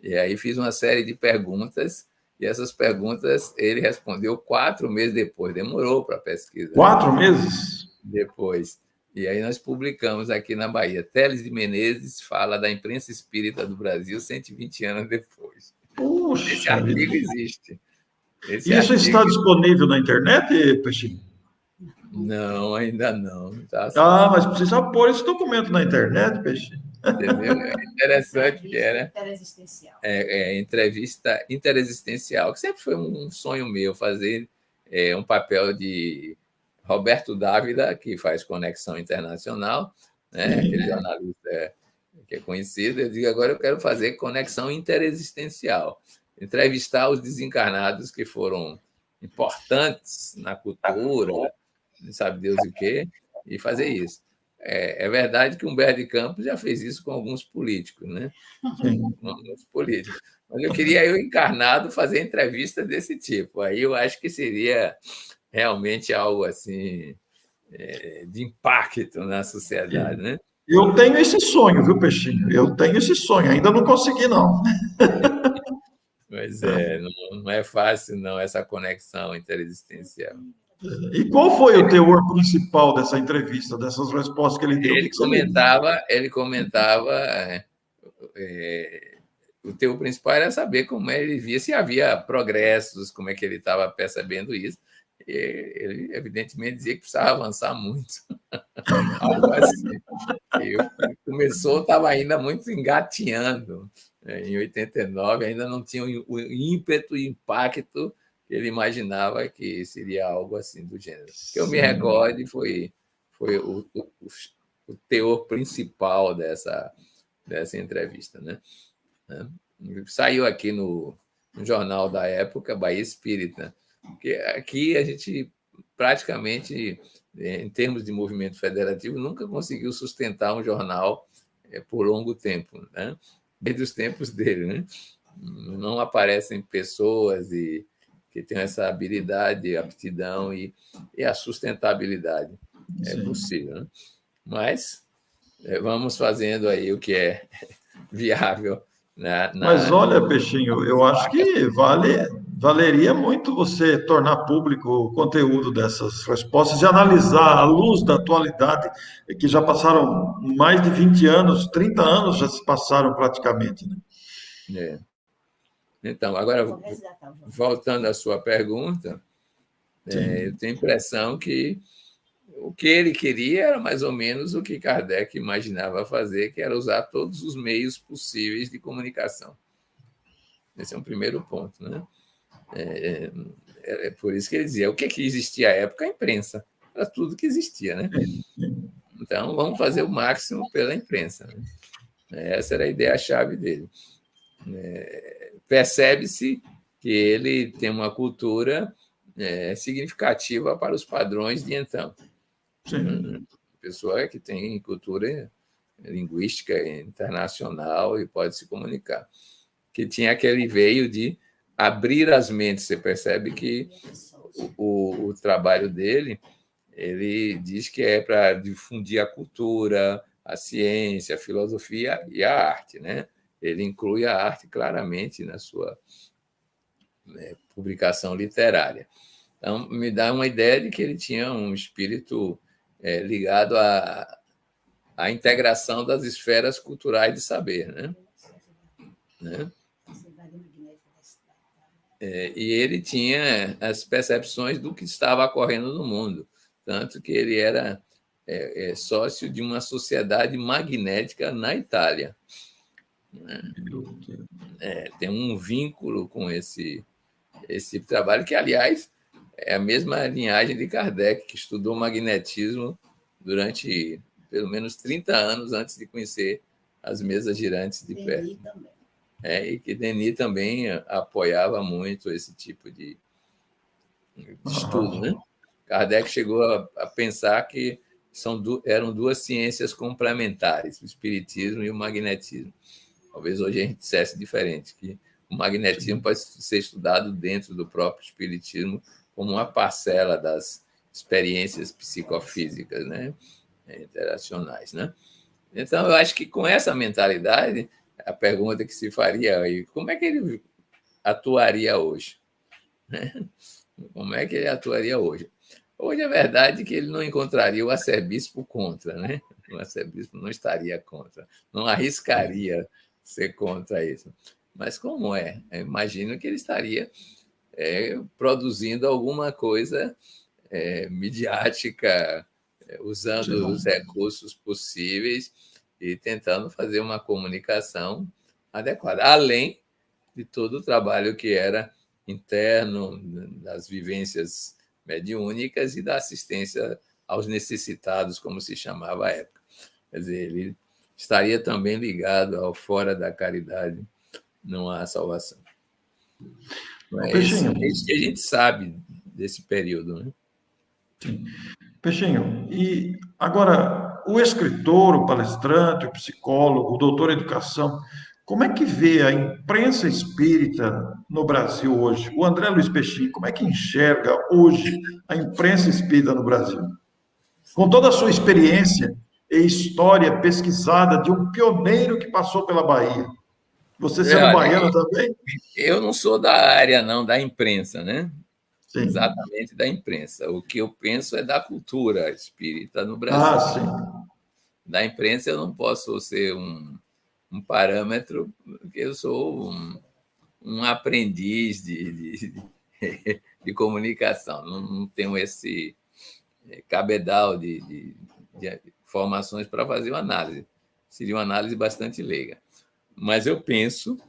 E aí fiz uma série de perguntas, e essas perguntas ele respondeu 4 meses depois, demorou para a pesquisa. 4 meses? Depois. E aí nós publicamos aqui na Bahia. Télès de Menezes fala da imprensa espírita do Brasil 120 anos depois. Puxa, Esse artigo existe. Isso está disponível na internet, Peixinho? Não, ainda não. Tá? Mas precisa pôr esse documento na internet, Peixinho. Entendeu? É interessante que era entrevista interexistencial, que sempre foi um sonho meu fazer um papel de Roberto Dávila, que faz Conexão Internacional, né? Aquele jornalista que é conhecido. Eu digo, agora eu quero fazer Conexão Interexistencial, entrevistar os desencarnados que foram importantes na cultura, sabe Deus o quê, e fazer isso. É verdade que Humberto de Campos já fez isso com alguns políticos, né? Com alguns políticos. Mas eu queria, eu encarnado, fazer entrevista desse tipo. Aí eu acho que seria realmente algo assim de impacto na sociedade, né? Eu tenho esse sonho, viu, Peixinho? Eu tenho esse sonho. Ainda não consegui, não. Pois não é fácil, não, essa conexão interexistencial. E qual foi o teor principal dessa entrevista, dessas respostas que ele deu? Ele comentava o teor principal era saber como ele via, se havia progressos, como é que ele estava percebendo isso. E ele, evidentemente, dizia que precisava avançar muito. Algo assim. Ele começou, estava ainda muito engatinhando. Em 89, ainda não tinha o ímpeto e impacto que ele imaginava que seria algo assim do gênero. Que eu me recorde foi o teor principal dessa entrevista, né? Saiu aqui no jornal da época, Bahia Espírita, que aqui a gente praticamente, em termos de movimento federativo, nunca conseguiu sustentar um jornal por longo tempo, né? Desde os tempos dele, né? Não aparecem pessoas que têm essa habilidade, aptidão e a sustentabilidade. É possível, né? Mas vamos fazendo aí o que é viável. Mas olha, Peixinho, eu acho que valeria muito você tornar público o conteúdo dessas respostas e analisar à luz da atualidade, que já passaram mais de 20 anos, 30 anos já se passaram praticamente, né? Então, agora, voltando à sua pergunta, eu tenho a impressão que o que ele queria era mais ou menos o que Kardec imaginava fazer, que era usar todos os meios possíveis de comunicação. Esse é um primeiro ponto, né? É por isso que ele dizia, o que existia à época? A imprensa. Era tudo que existia, né? Então, vamos fazer o máximo pela imprensa. Né? Essa era a ideia-chave dele. Percebe-se que ele tem uma cultura significativa para os padrões de então. Pessoa que tem cultura linguística internacional e pode se comunicar. Que tinha aquele veio de abrir as mentes. Você percebe que o trabalho dele, ele diz que é para difundir a cultura, a ciência, a filosofia e a arte, né? Ele inclui a arte claramente na sua publicação literária. Então, me dá uma ideia de que ele tinha um espírito ligado à integração das esferas culturais de saber, né? E ele tinha as percepções do que estava ocorrendo no mundo, tanto que ele era sócio de uma sociedade magnética na Itália. Tem um vínculo com esse trabalho, que, aliás, é a mesma linhagem de Kardec, que estudou magnetismo durante pelo menos 30 anos antes de conhecer as mesas girantes de perto. Denis também. E que Denis também apoiava muito esse tipo de estudo, né? Kardec chegou a pensar que eram duas ciências complementares, o espiritismo e o magnetismo. Talvez hoje a gente dissesse diferente, que o magnetismo pode ser estudado dentro do próprio espiritismo como uma parcela das experiências psicofísicas, né? Interacionais, né? Então, eu acho que com essa mentalidade, a pergunta que se faria aí, como é que ele atuaria hoje? Como é que ele atuaria hoje? Hoje, a verdade é que ele não encontraria o arcebispo contra, né? O arcebispo não estaria contra, não arriscaria ser contra isso. Mas como é? Eu imagino que ele estaria produzindo alguma coisa midiática, usando os recursos possíveis e tentando fazer uma comunicação adequada, além de todo o trabalho que era interno, das vivências mediúnicas e da assistência aos necessitados, como se chamava à época. Quer dizer, ele estaria também ligado ao fora da caridade, não há salvação. É isso que a gente sabe desse período, né? Sim. Peixinho, e agora, o escritor, o palestrante, o psicólogo, o doutor em educação, como é que vê a imprensa espírita no Brasil hoje? O André Luiz Peixinho, como é que enxerga hoje a imprensa espírita no Brasil? Com toda a sua experiência e história pesquisada de um pioneiro que passou pela Bahia. Você sendo baiano também? Eu não sou da área, não, da imprensa, né? Sim. Exatamente da imprensa. O que eu penso é da cultura espírita no Brasil. Ah, sim. Da imprensa eu não posso ser um parâmetro, porque eu sou um aprendiz de comunicação. Não tenho esse cabedal de informações para fazer uma análise. Seria uma análise bastante leiga. Mas eu penso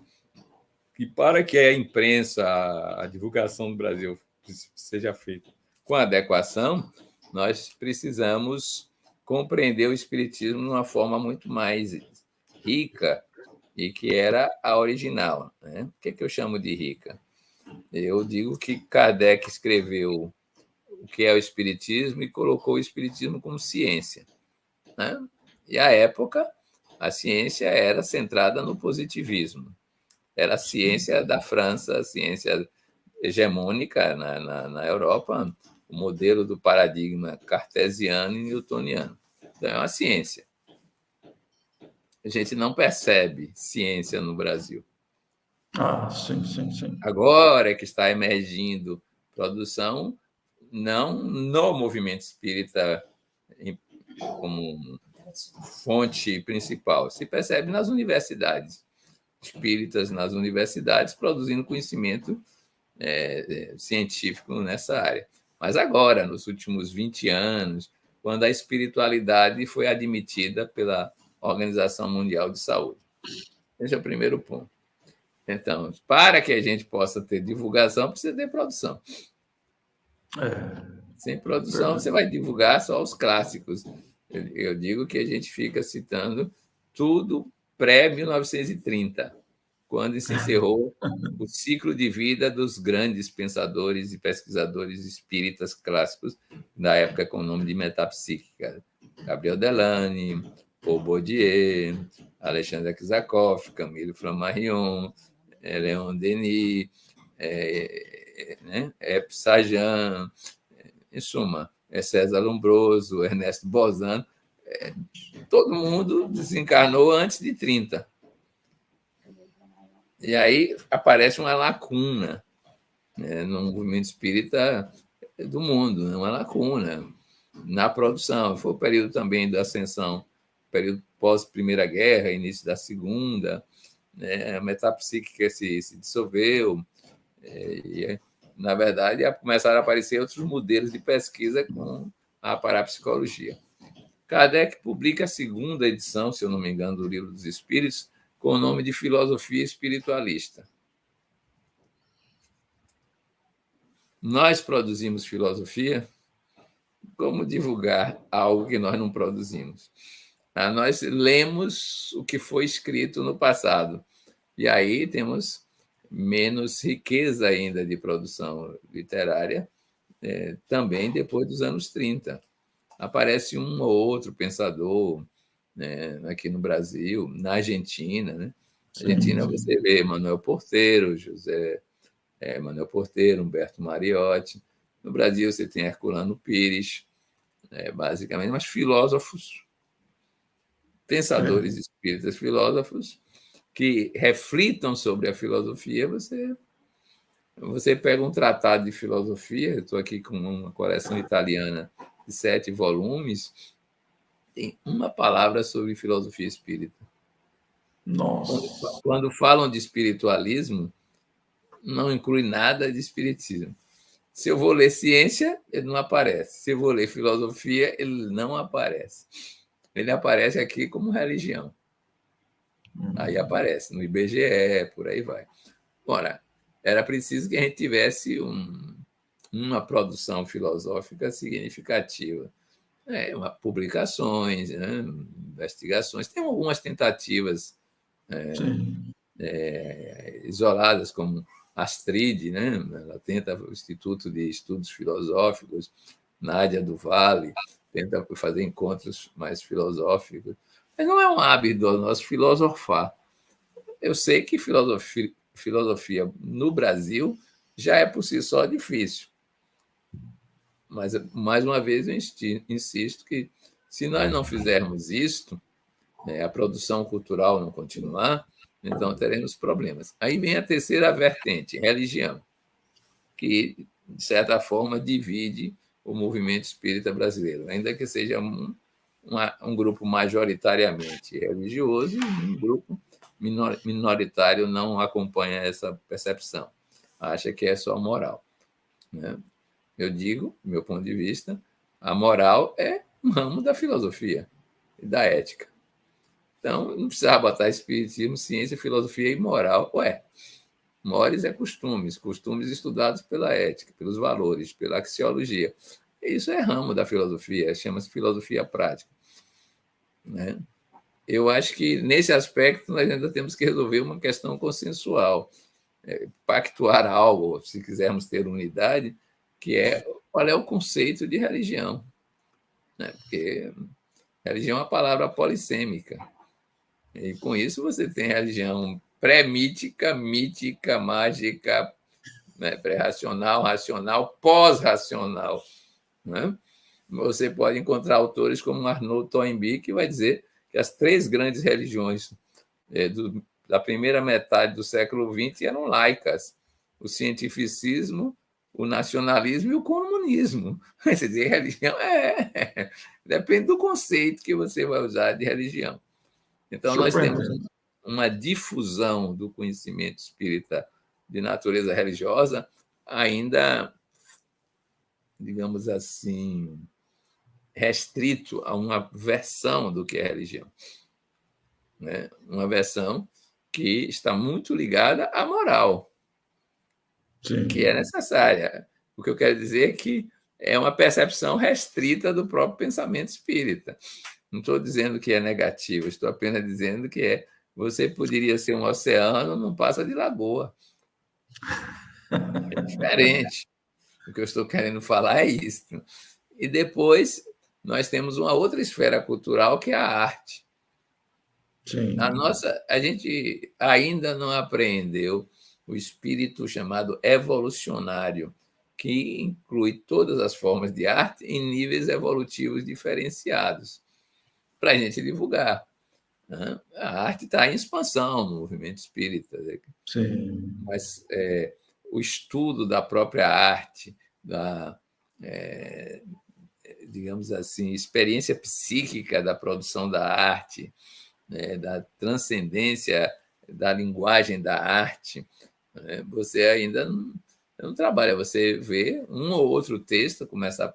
que para que a imprensa, a divulgação do Brasil seja feita com adequação, nós precisamos compreender o espiritismo de uma forma muito mais rica e que era a original, né? O que eu chamo de rica? Eu digo que Kardec escreveu o que é o espiritismo e colocou o espiritismo como ciência, né? E à época a ciência era centrada no positivismo. Era a ciência da França, a ciência hegemônica na Europa, o modelo do paradigma cartesiano e newtoniano. Então, é uma ciência. A gente não percebe ciência no Brasil. Ah, sim. Agora é que está emergindo produção, não no movimento espírita como fonte principal, se percebe nas universidades espíritas, nas universidades, produzindo conhecimento científico nessa área. Mas agora, nos últimos 20 anos, quando a espiritualidade foi admitida pela Organização Mundial de Saúde. Esse é o primeiro ponto. Então, para que a gente possa ter divulgação, precisa ter produção. Sem produção, você vai divulgar só os clássicos. Eu digo que a gente fica citando tudo pré-1930, quando se encerrou o ciclo de vida dos grandes pensadores e pesquisadores espíritas clássicos da época com o nome de metapsíquica. Gabriel Delany, Paul Bourdieu, Alexandre Kizakov, Camille Flammarion, Leon Denis, Sajan, em suma, César Lombroso, Ernesto Bozano, todo mundo desencarnou antes de 30. E aí aparece uma lacuna no movimento espírita do mundo, uma lacuna na produção. Foi o período também da ascensão, período pós-Primeira Guerra, início da Segunda, a metapsíquica se dissolveu, e, na verdade, começaram a aparecer outros modelos de pesquisa com a parapsicologia. Kardec publica a segunda edição, se eu não me engano, do Livro dos Espíritos, com o nome de Filosofia Espiritualista. Nós produzimos filosofia, como divulgar algo que nós não produzimos? Nós lemos o que foi escrito no passado. E aí temos menos riqueza ainda de produção literária, também depois dos anos 30. Aparece um ou outro pensador, né, aqui no Brasil, na Argentina. Né? Na Argentina você vê Manuel Portero, Manuel Portero, Humberto Mariotti. No Brasil você tem Herculano Pires, basicamente, mas filósofos, pensadores espíritas, filósofos que reflitam sobre a filosofia. Você pega um tratado de filosofia, eu estou aqui com uma coleção italiana de 7 volumes, tem uma palavra sobre filosofia espírita. Nossa. Quando falam de espiritualismo, não inclui nada de espiritismo. Se eu vou ler ciência, ele não aparece. Se eu vou ler filosofia, ele não aparece. Ele aparece aqui como religião. Aí aparece no IBGE, por aí vai. Ora, era preciso que a gente tivesse uma produção filosófica significativa. Publicações, né? Investigações. Tem algumas tentativas isoladas, como Astrid, né? Ela tenta o Instituto de Estudos Filosóficos, Nádia do Vale, tenta fazer encontros mais filosóficos. Mas não é um hábito nosso filosofar. Eu sei que filosofia no Brasil já é por si só difícil. Mas, mais uma vez, eu insisto que, se nós não fizermos isto, a produção cultural não continuar, então teremos problemas. Aí vem a terceira vertente, religião, que, de certa forma, divide o movimento espírita brasileiro, ainda que seja um grupo majoritariamente religioso, um grupo minoritário não acompanha essa percepção, acha que é só moral. Né? Eu digo, do meu ponto de vista, a moral é um ramo da filosofia e da ética. Então, não precisava botar espiritismo, ciência, filosofia e moral. Mores é costumes estudados pela ética, pelos valores, pela axiologia. Isso é ramo da filosofia, chama-se filosofia prática. Né? Eu acho que, nesse aspecto, nós ainda temos que resolver uma questão consensual, pactuar algo, se quisermos ter unidade, que é qual é o conceito de religião. Né? Porque religião é uma palavra polissêmica. E, com isso, você tem religião pré-mítica, mítica, mágica, né? Pré-racional, racional, pós-racional. Né? Você pode encontrar autores como Arnaud Toynbee, que vai dizer que as 3 grandes religiões da primeira metade do século XX eram laicas: o cientificismo, o nacionalismo e o comunismo. Quer dizer, religião depende do conceito que você vai usar de religião. Então, nós temos uma difusão do conhecimento espírita de natureza religiosa ainda, digamos assim, restrito a uma versão do que é religião. Né? Uma versão que está muito ligada à moral, que é necessária. O que eu quero dizer é que é uma percepção restrita do próprio pensamento espírita. Não estou dizendo que é negativo, estou apenas dizendo que você poderia ser um oceano, não passa de lagoa. É diferente. O que eu estou querendo falar é isso. E depois nós temos uma outra esfera cultural, que é a arte. Sim. A gente ainda não apreendeu o espírito chamado evolucionário, que inclui todas as formas de arte em níveis evolutivos diferenciados, para a gente divulgar. Né? A arte está em expansão no movimento espírita. Sim. Mas o estudo da própria arte, digamos assim, experiência psíquica da produção da arte, né, da transcendência da linguagem da arte, né, você ainda não trabalha. Você vê um ou outro texto, começar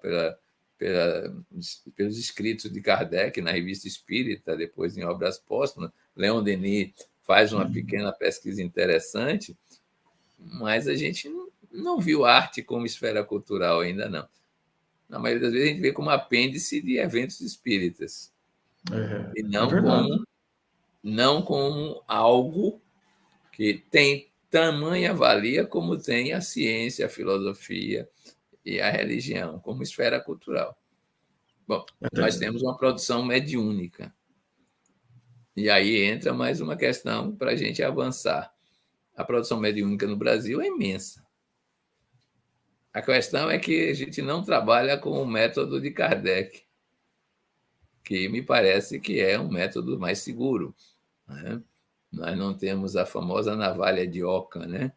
pelos escritos de Kardec na Revista Espírita, depois em obras póstumas. Leon Denis faz uma pequena pesquisa interessante, mas a gente não viu arte como esfera cultural ainda, não. Na maioria das vezes, a gente vê como apêndice de eventos espíritas. E É verdade. não como algo que tem tamanha valia como tem a ciência, a filosofia e a religião, como esfera cultural. Bom, nós temos uma produção mediúnica. E aí entra mais uma questão para a gente avançar. A produção mediúnica no Brasil é imensa. A questão é que a gente não trabalha com o método de Kardec, que me parece que é um método mais seguro, né? Nós não temos a famosa navalha de Ockham, né?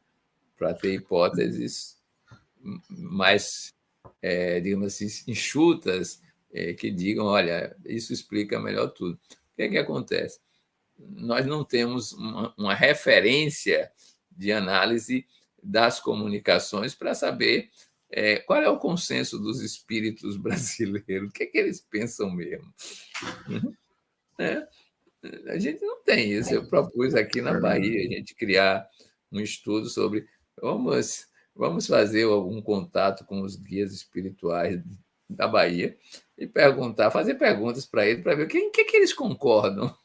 Para ter hipóteses mais, digamos assim, enxutas, que digam, olha, isso explica melhor tudo. O que acontece? Nós não temos uma referência de análise das comunicações para saber qual é o consenso dos espíritos brasileiros, o que eles pensam mesmo. A gente não tem isso. Eu propus aqui na Bahia a gente criar um estudo sobre vamos fazer algum contato com os guias espirituais da Bahia e fazer perguntas para eles para ver o que eles concordam.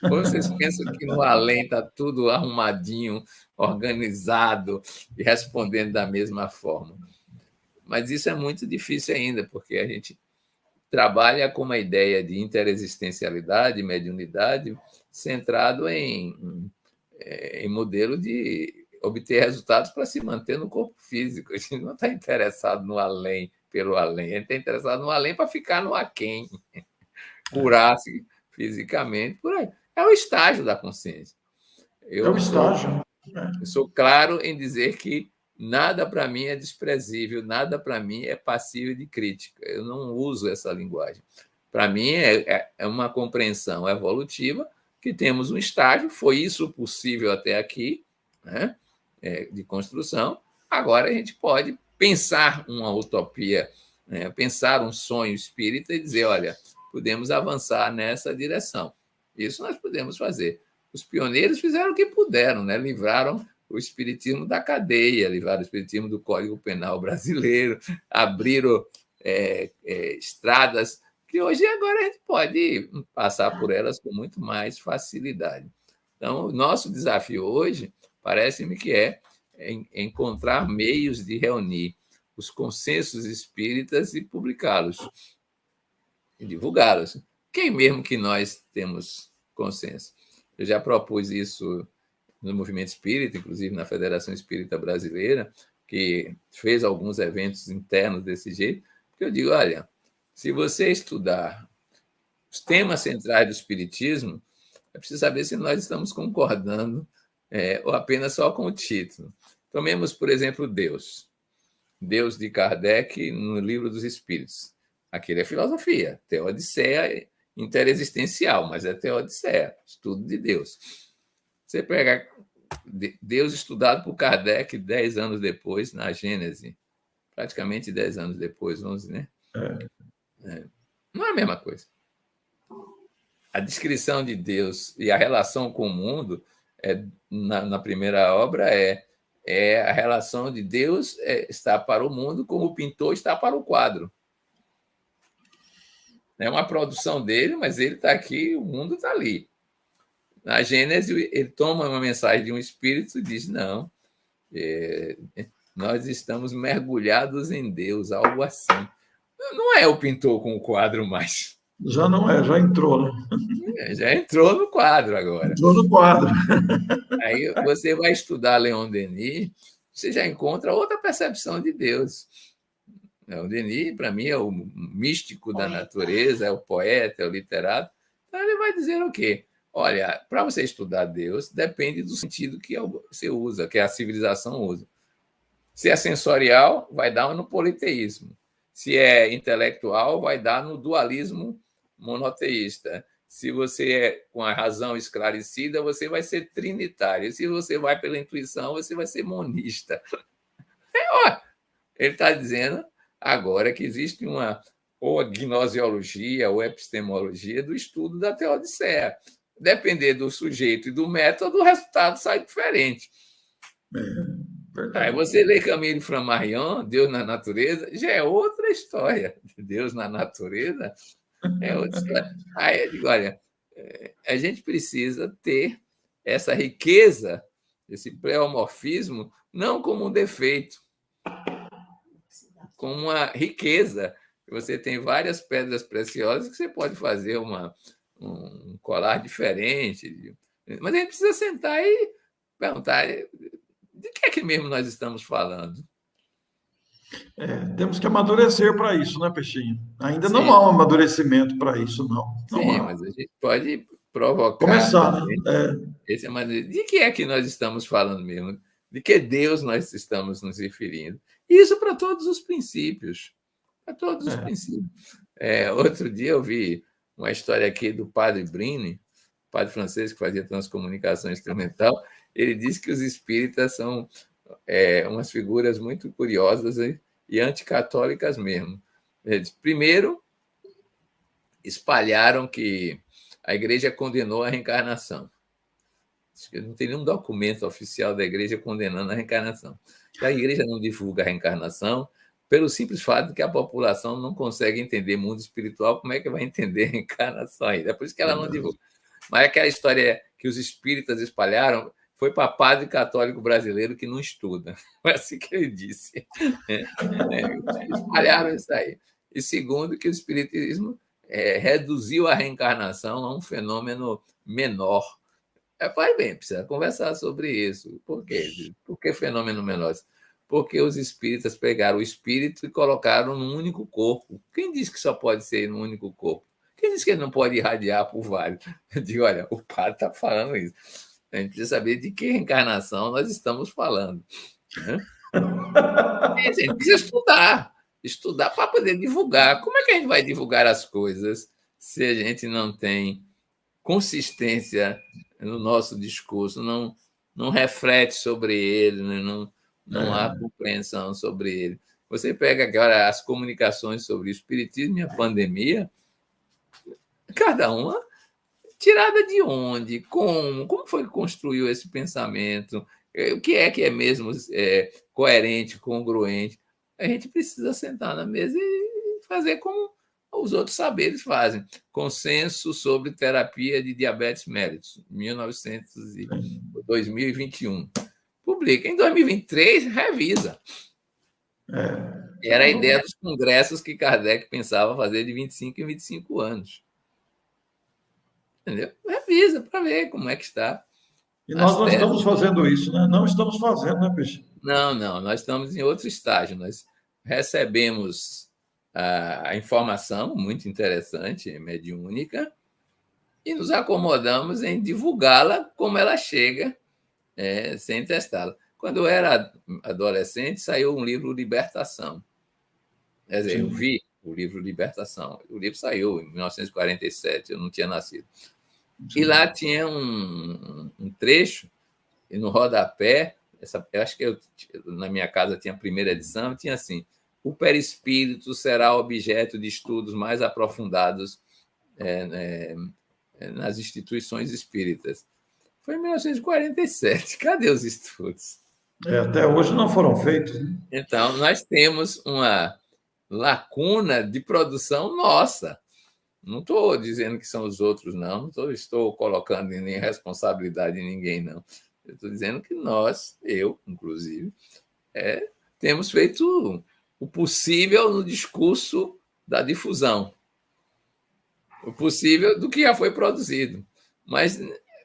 Ou vocês pensam que no além está tudo arrumadinho, organizado e respondendo da mesma forma. Mas isso é muito difícil ainda, porque a gente trabalha com uma ideia de interexistencialidade, mediunidade, centrado em modelo de obter resultados para se manter no corpo físico. A gente não está interessado no além pelo além, a gente está interessado no além para ficar no aquém, curar-se fisicamente, por aí. É o estágio da consciência. É o estágio. Eu sou claro em dizer que nada para mim é desprezível, nada para mim é passível de crítica. Eu não uso essa linguagem. Para mim é uma compreensão evolutiva que temos um estágio, foi isso possível até aqui, né? De construção. Agora a gente pode pensar uma utopia, né? Pensar um sonho espírita e dizer, olha, podemos avançar nessa direção. Isso nós podemos fazer. Os pioneiros fizeram o que puderam, né? Livraram o espiritismo da cadeia, livraram o espiritismo do Código Penal brasileiro, abriram estradas que hoje agora a gente pode passar por elas com muito mais facilidade. Então, o nosso desafio hoje, parece-me que é encontrar meios de reunir os consensos espíritas e publicá-los, e divulgá-los. Quem mesmo que nós temos consenso? Eu já propus isso no movimento espírita, inclusive na Federação Espírita Brasileira, que fez alguns eventos internos desse jeito, porque eu digo, olha, se você estudar os temas centrais do espiritismo, é preciso saber se nós estamos concordando ou apenas só com o título. Tomemos, por exemplo, Deus. Deus de Kardec no Livro dos Espíritos. Aquilo é filosofia, teodiceia interexistencial, mas é teodiceia, estudo de Deus. Você pega Deus estudado por Kardec 10 anos depois, na Gênese, praticamente 10 anos depois, 11, né? Não é a mesma coisa. A descrição de Deus e a relação com o mundo na primeira obra é a relação de Deus está para o mundo como o pintor está para o quadro. É uma produção dele, mas ele está aqui, o mundo está ali. Na Gênese, ele toma uma mensagem de um espírito e diz, não, nós estamos mergulhados em Deus, algo assim. Não é o pintor com o quadro mais. Já não é, já entrou, né? Já entrou no quadro agora. Entrou no quadro. Aí você vai estudar Leon Denis, você já encontra outra percepção de Deus. O Denis, para mim, é o místico da natureza, é o poeta, é o literato. Então, ele vai dizer o quê? Olha, para você estudar Deus, depende do sentido que você usa, que a civilização usa. Se é sensorial, vai dar no politeísmo. Se é intelectual, vai dar no dualismo monoteísta. Se você é com a razão esclarecida, você vai ser trinitário. Se você vai pela intuição, você vai ser monista. Ele está dizendo agora que existe ou a gnosiologia ou epistemologia do estudo da teodiceia. Depender do sujeito e do método, o resultado sai diferente. Aí você lê Camille Flammarion, Deus na Natureza, já é outra história. Deus na Natureza É outra história. Aí eu digo, olha, a gente precisa ter essa riqueza, esse pleomorfismo, não como um defeito, como uma riqueza. Você tem várias pedras preciosas que você pode fazer um colar diferente. Mas a gente precisa sentar e perguntar de que é que mesmo nós estamos falando. Temos que amadurecer para isso, né, Peixinho? Ainda não Sim, há um amadurecimento para isso, não. Não sim, há. mas a gente pode provocar Começar, também né? esse amadurecimento. De que é que nós estamos falando mesmo? De que Deus nós estamos nos referindo? Isso para todos os princípios. Para todos os princípios. Outro dia eu vi uma história aqui do padre Brini, padre francês que fazia transcomunicação instrumental. Ele disse que os espíritas são umas figuras muito curiosas e anticatólicas mesmo. Eles, primeiro, espalharam que a igreja condenou a reencarnação. Não tem nenhum documento oficial da igreja condenando a reencarnação. A igreja não divulga a reencarnação pelo simples fato de que a população não consegue entender mundo espiritual, como é que vai entender a reencarnação ainda? É por isso que ela não divulga. Mas aquela história que os espíritas espalharam foi para padre católico brasileiro que não estuda. Foi assim que ele disse. Espalharam isso aí. E segundo, que o espiritismo reduziu a reencarnação a um fenômeno menor. Faz bem, precisa conversar sobre isso. Por quê? Por que fenômeno menor? Porque os espíritas pegaram o espírito e colocaram num único corpo. Quem disse que só pode ser num único corpo? Quem disse que ele não pode irradiar por vários? Eu digo, olha, o padre está falando isso. A gente precisa saber de que reencarnação nós estamos falando. Né? A gente precisa estudar para poder divulgar. Como é que a gente vai divulgar as coisas se a gente não tem consistência no nosso discurso, não reflete sobre ele, né? Não há compreensão sobre ele. Você pega agora as comunicações sobre o espiritismo e a pandemia, cada uma tirada de onde, como foi que construiu esse pensamento, o que é mesmo coerente, congruente. A gente precisa sentar na mesa e fazer como os outros saberes fazem. Consenso sobre terapia de diabetes mellitus, 2021. Publica. Em 2023, revisa. Era a ideia dos congressos que Kardec pensava fazer de 25 em 25 anos. Entendeu? Revisa para ver como é que está. E nós não estamos fazendo isso, né? Não estamos fazendo, né, Peixe? Não, nós estamos em outro estágio. Nós recebemos a informação muito interessante, mediúnica, e nos acomodamos em divulgá-la como ela chega, sem testá-la. Quando eu era adolescente, saiu um livro Libertação. Quer dizer, eu vi o livro Libertação. O livro saiu em 1947, eu não tinha nascido. Sim. E lá tinha um trecho, e no rodapé, eu acho que na minha casa tinha a primeira edição, tinha assim: o perispírito será objeto de estudos mais aprofundados nas instituições espíritas. Foi em 1947. Cadê os estudos? Até hoje não foram feitos. Né? Então, nós temos uma lacuna de produção nossa. Não estou dizendo que são os outros, não estou colocando nem responsabilidade em ninguém, não. Eu estou dizendo que nós, eu, inclusive, temos feito o possível no discurso da difusão, o possível do que já foi produzido. Mas,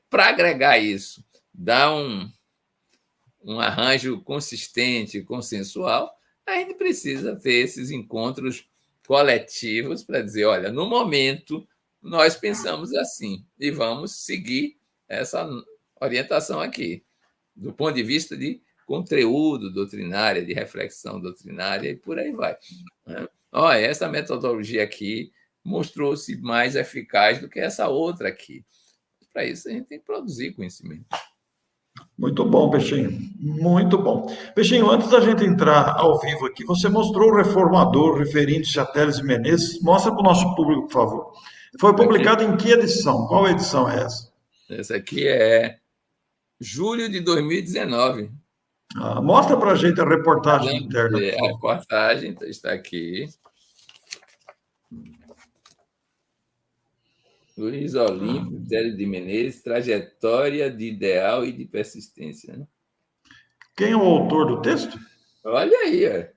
para agregar isso, dar um arranjo consistente, consensual, a gente precisa ter esses encontros coletivos para dizer, olha, no momento nós pensamos assim e vamos seguir essa orientação aqui, do ponto de vista de conteúdo doutrinário, de reflexão doutrinária e por aí vai. Olha, essa metodologia aqui mostrou-se mais eficaz do que essa outra aqui. Para isso, a gente tem que produzir conhecimento. Muito bom, Peixinho. Muito bom. Peixinho, antes da gente entrar ao vivo aqui, você mostrou o Reformador referindo-se a Teles Menezes. Mostra para o nosso público, por favor. Foi publicado em que edição? Qual edição é essa? Essa aqui é julho de 2019. Mostra para a gente a reportagem interna. A reportagem está aqui. Luiz Olímpio Télio de Menezes, Trajetória de Ideal e de Persistência. Né? Quem é o autor do texto? Olha aí,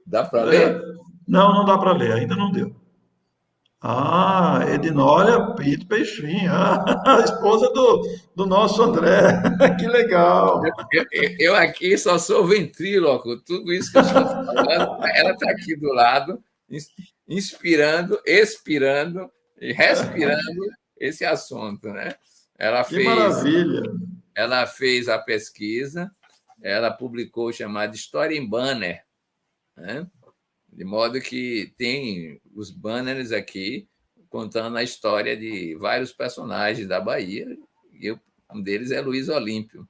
dá para ler? Não, não dá para ler, ainda não deu. Ah, Ednólia Pinto Peixinho, a esposa do nosso André. Que legal. Eu aqui só sou ventríloco, tudo isso que eu estou falando, ela está aqui do lado, inspirando, expirando e respirando esse assunto, né? Que maravilha. Ela fez a pesquisa, ela publicou o chamado História em Banner, né? De modo que tem os banners aqui contando a história de vários personagens da Bahia, e um deles é Luiz Olímpio.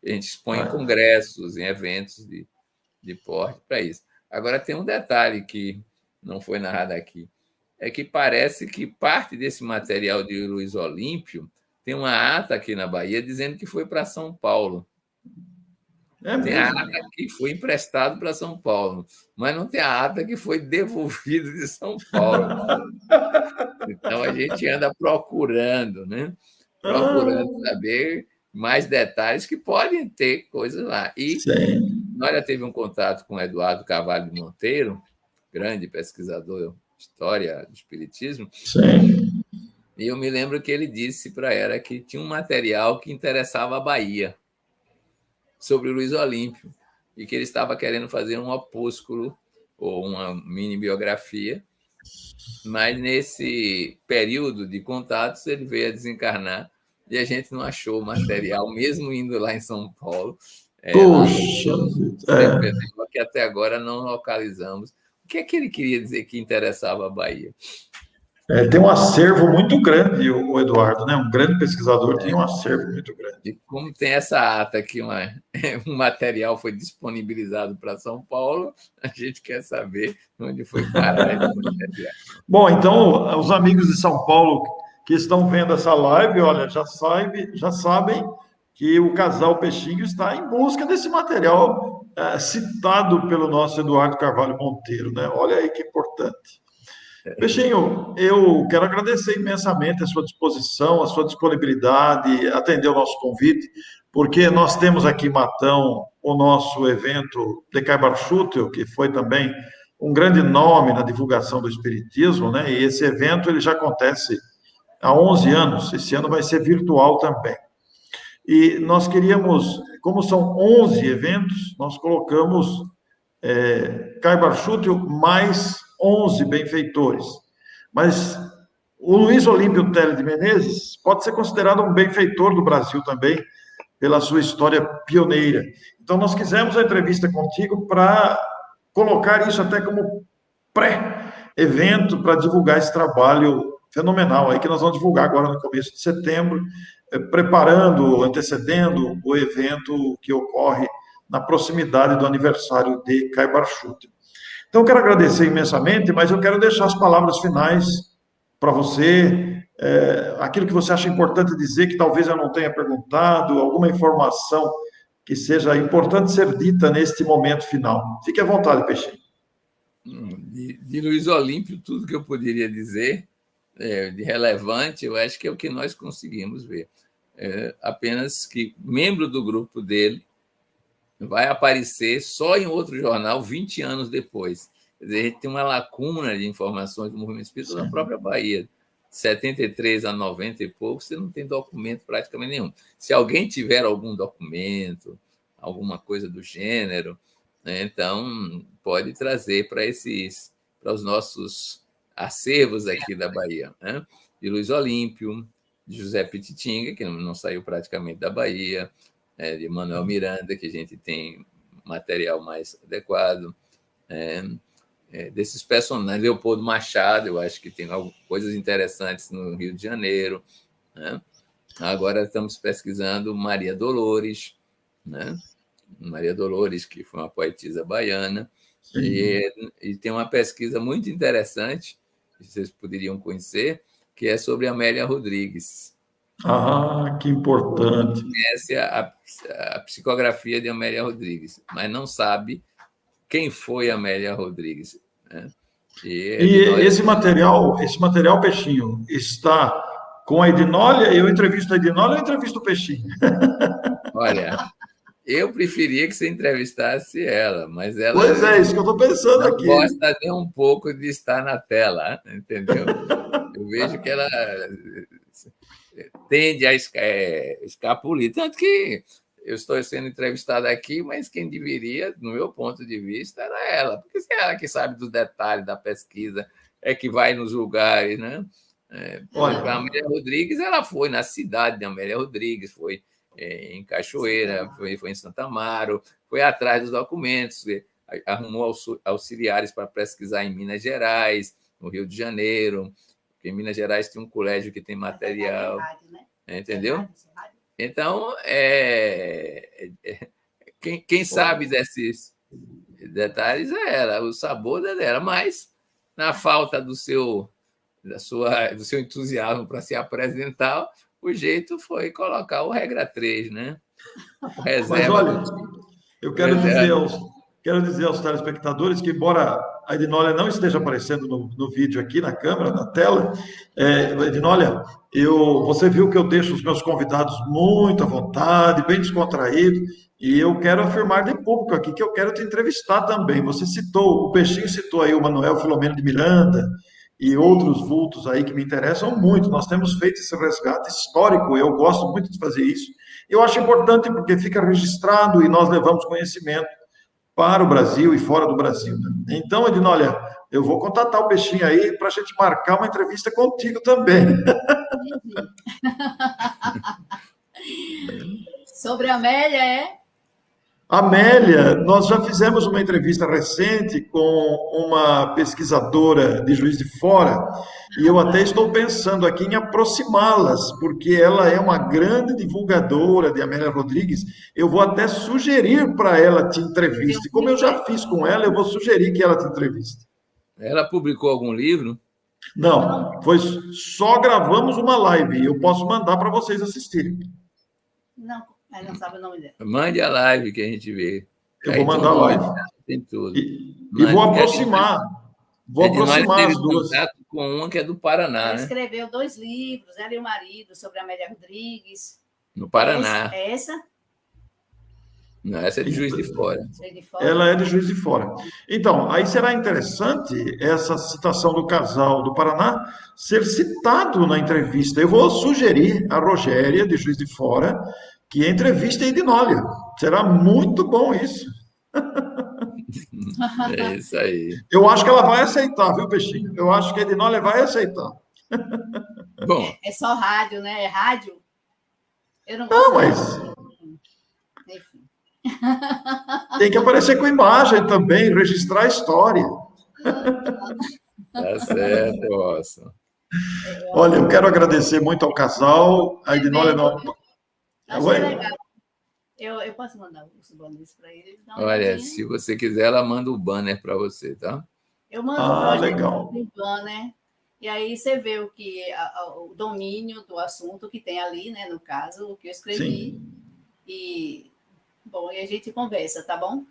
A gente expõe em congressos, em eventos de porte para isso. Agora, tem um detalhe que não foi narrado aqui, é que parece que parte desse material de Luiz Olímpio tem uma ata aqui na Bahia dizendo que foi para São Paulo. Tem a ata que foi emprestado para São Paulo, mas não tem a ata que foi devolvido de São Paulo. Então, a gente anda procurando, né? Procurando saber mais detalhes que podem ter coisas lá. E nós já teve um contato com o Eduardo Carvalho de Monteiro, grande pesquisador de história do espiritismo. Sim. E eu me lembro que ele disse para ela que tinha um material que interessava a Bahia sobre o Luiz Olímpio e que ele estava querendo fazer um opúsculo ou uma mini biografia, mas nesse período de contatos ele veio a desencarnar e a gente não achou o material, mesmo indo lá em São Paulo. Puxa! Que até agora não localizamos. O que é que ele queria dizer que interessava a Bahia? Tem um acervo muito grande, o Eduardo, né? Um grande pesquisador tem um acervo muito grande. E como tem essa ata que um material foi disponibilizado para São Paulo, a gente quer saber onde foi parar esse material. Bom, então, os amigos de São Paulo que estão vendo essa live, olha, já sabem que o casal Peixinho está em busca desse material citado pelo nosso Eduardo Carvalho Monteiro, né? Olha aí que importante. Peixinho, eu quero agradecer imensamente a sua disposição, a sua disponibilidade, atender o nosso convite, porque nós temos aqui em Matão o nosso evento de Caibarchútel, que foi também um grande nome na divulgação do Espiritismo, né? E esse evento ele já acontece há 11 anos, esse ano vai ser virtual também. E nós queríamos, como são 11 eventos, nós colocamos Caibarchútel mais 11 benfeitores. Mas o Luiz Olímpio Télio de Menezes pode ser considerado um benfeitor do Brasil também, pela sua história pioneira. Então, nós quisemos a entrevista contigo para colocar isso até como pré-evento para divulgar esse trabalho fenomenal aí que nós vamos divulgar agora no começo de setembro, preparando, antecedendo o evento que ocorre na proximidade do aniversário de Caibarchútel. Então, quero agradecer imensamente, mas eu quero deixar as palavras finais para você, aquilo que você acha importante dizer, que talvez eu não tenha perguntado, alguma informação que seja importante ser dita neste momento final. Fique à vontade, Peixinho. De Luiz Olímpio, tudo que eu poderia dizer de relevante, eu acho que é o que nós conseguimos ver. Apenas que membro do grupo dele vai aparecer só em outro jornal 20 anos depois. Quer dizer, a gente tem uma lacuna de informações do movimento espírita na própria Bahia. De 73 a 90 e pouco, você não tem documento praticamente nenhum. Se alguém tiver algum documento, alguma coisa do gênero, né, então pode trazer para os nossos acervos aqui da Bahia. Né? De Luiz Olímpio, de José Pititinga, que não saiu praticamente da Bahia, de Manuel Miranda, que a gente tem material mais adequado, desses personagens, Leopoldo Machado, eu acho que tem coisas interessantes no Rio de Janeiro. Né? Agora estamos pesquisando Maria Dolores, né? Maria Dolores, que foi uma poetisa baiana, e tem uma pesquisa muito interessante, que vocês poderiam conhecer, que é sobre Amélia Rodrigues. Ah, que importante. Conhece a psicografia de Amélia Rodrigues, mas não sabe quem foi Amélia Rodrigues. Né? Esse material, Peixinho, está Com a Edinólia, eu entrevisto a Edinólia ou entrevisto o Peixinho? Olha, eu preferia que você entrevistasse ela, mas ela Pois é, isso que eu estou pensando não aqui. gosta nem um pouco de estar na tela, entendeu? Eu vejo que ela tende a escapulir. Tanto que eu estou sendo entrevistado aqui, mas quem deveria, no meu ponto de vista, era ela, porque se é ela que sabe dos detalhes da pesquisa, é que vai nos lugares, né? Por exemplo, a Amélia Rodrigues, ela foi na cidade de Amélia Rodrigues, foi em Cachoeira, foi em Santa Amaro, foi atrás dos documentos, arrumou auxiliares para pesquisar em Minas Gerais, no Rio de Janeiro, porque em Minas Gerais tem um colégio que tem material, entendeu? Então, quem sabe desses detalhes é ela, o sabor é dela, mas na falta do seu entusiasmo para se apresentar, o jeito foi colocar o regra 3, né? O Mas reserva olha, do time. eu quero dizer aos telespectadores que, embora a Edinólia não esteja aparecendo no vídeo aqui, na câmera, na tela, Edinólia, você viu que eu deixo os meus convidados muito à vontade, bem descontraído, e eu quero afirmar de público aqui que eu quero te entrevistar também. Você citou, o Peixinho citou aí o Manuel Filomeno de Miranda e outros vultos aí que me interessam muito. Nós temos feito esse resgate histórico, eu gosto muito de fazer isso. Eu acho importante porque fica registrado e nós levamos conhecimento para o Brasil e fora do Brasil. Né? Então, Edino, olha, eu vou contatar o Peixinho aí para a gente marcar uma entrevista contigo também. Sobre a Amélia, é? Amélia, nós já fizemos uma entrevista recente com uma pesquisadora de Juiz de Fora e eu até estou pensando aqui em aproximá-las, porque ela é uma grande divulgadora de Amélia Rodrigues. Eu vou até sugerir para ela te entreviste. Como eu já fiz com ela, eu vou sugerir que ela te entreviste. Ela publicou algum livro? Não, foi só gravamos uma live. Eu posso mandar para vocês assistirem. Não, ela não sabe o nome dela. Mande a live que a gente vê. Eu vou mandar a live. Tem tudo. E vou aproximar. Vou aproximar as duas. Contato com uma que é do Paraná, ela né? escreveu 2 livros, ela e o marido, sobre a Amélia Rodrigues. No Paraná. É essa? Não, essa é de Juiz de Fora. Ela é de Juiz de Fora. Então, aí será interessante essa citação do casal do Paraná ser citado na entrevista. Eu vou sugerir a Rogéria, de Juiz de Fora, que entreviste a Edinólia. Será muito bom isso. É isso aí. Eu acho que ela vai aceitar, viu, Peixinho? Eu acho que a Edinólia vai aceitar. Bom. É só rádio, né? É rádio. Eu não gosto. Não, mas... Enfim. Tem que aparecer com imagem também, registrar a história. Tá certo, Wilson. Olha, eu quero agradecer muito ao casal. A Edinólia não... Achei legal. Eu posso mandar os banners para eles? Olha, se você quiser, ela manda o banner para você, tá? Eu mando legal. Um banner, e aí você vê o domínio do assunto que tem ali, né? No caso, o que eu escrevi. Sim. E a gente conversa, tá bom?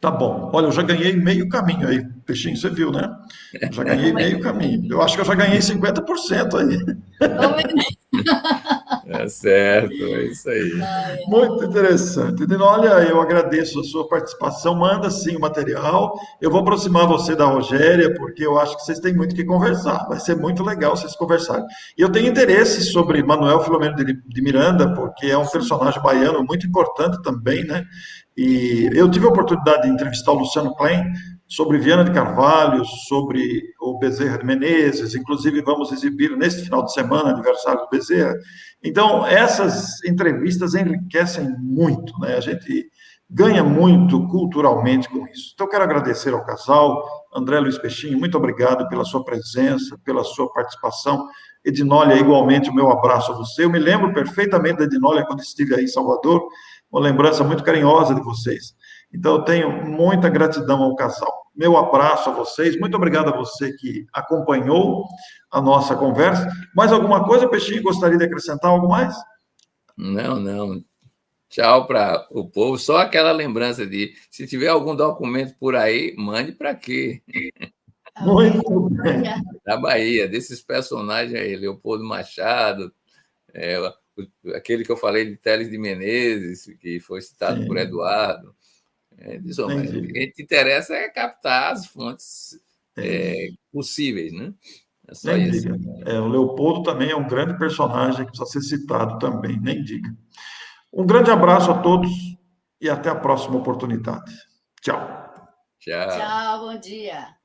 Tá bom. Olha, eu já ganhei meio caminho aí, Peixinho, você viu, né? Eu já ganhei meio caminho. Eu acho que eu já ganhei 50% aí. É certo, é isso aí. Muito interessante. Olha, eu agradeço a sua participação. Manda sim o material. Eu vou aproximar você da Rogéria, porque eu acho que vocês têm muito que conversar. Vai ser muito legal vocês conversarem. E eu tenho interesse sobre Manuel Filomeno de Miranda, porque é um personagem baiano muito importante também, né? E eu tive a oportunidade de entrevistar o Luciano Klein sobre Viana de Carvalho, sobre o Bezerra de Menezes, inclusive vamos exibir neste final de semana, aniversário do Bezerra. Então, essas entrevistas enriquecem muito, né? A gente ganha muito culturalmente com isso. Então, quero agradecer ao casal, André Luiz Peixinho, muito obrigado pela sua presença, pela sua participação. Edinólia, igualmente, o meu abraço a você. Eu me lembro perfeitamente da Edinólia quando estive aí em Salvador, uma lembrança muito carinhosa de vocês. Então, eu tenho muita gratidão ao casal. Meu abraço a vocês, muito obrigado a você que acompanhou a nossa conversa. Mais alguma coisa, Peixinho, gostaria de acrescentar algo mais? Não. Tchau para o povo. Só aquela lembrança de, se tiver algum documento por aí, mande para aqui. Muito bem. Da Bahia, desses personagens aí, Leopoldo Machado, aquele que eu falei de Teles de Menezes, que foi citado Sim. por Eduardo. O que a gente interessa é captar as fontes possíveis, né? É só Nem isso. diga. O Leopoldo também é um grande personagem que precisa ser citado também, nem diga. Um grande abraço a todos e até a próxima oportunidade. Tchau. Tchau. Tchau, bom dia.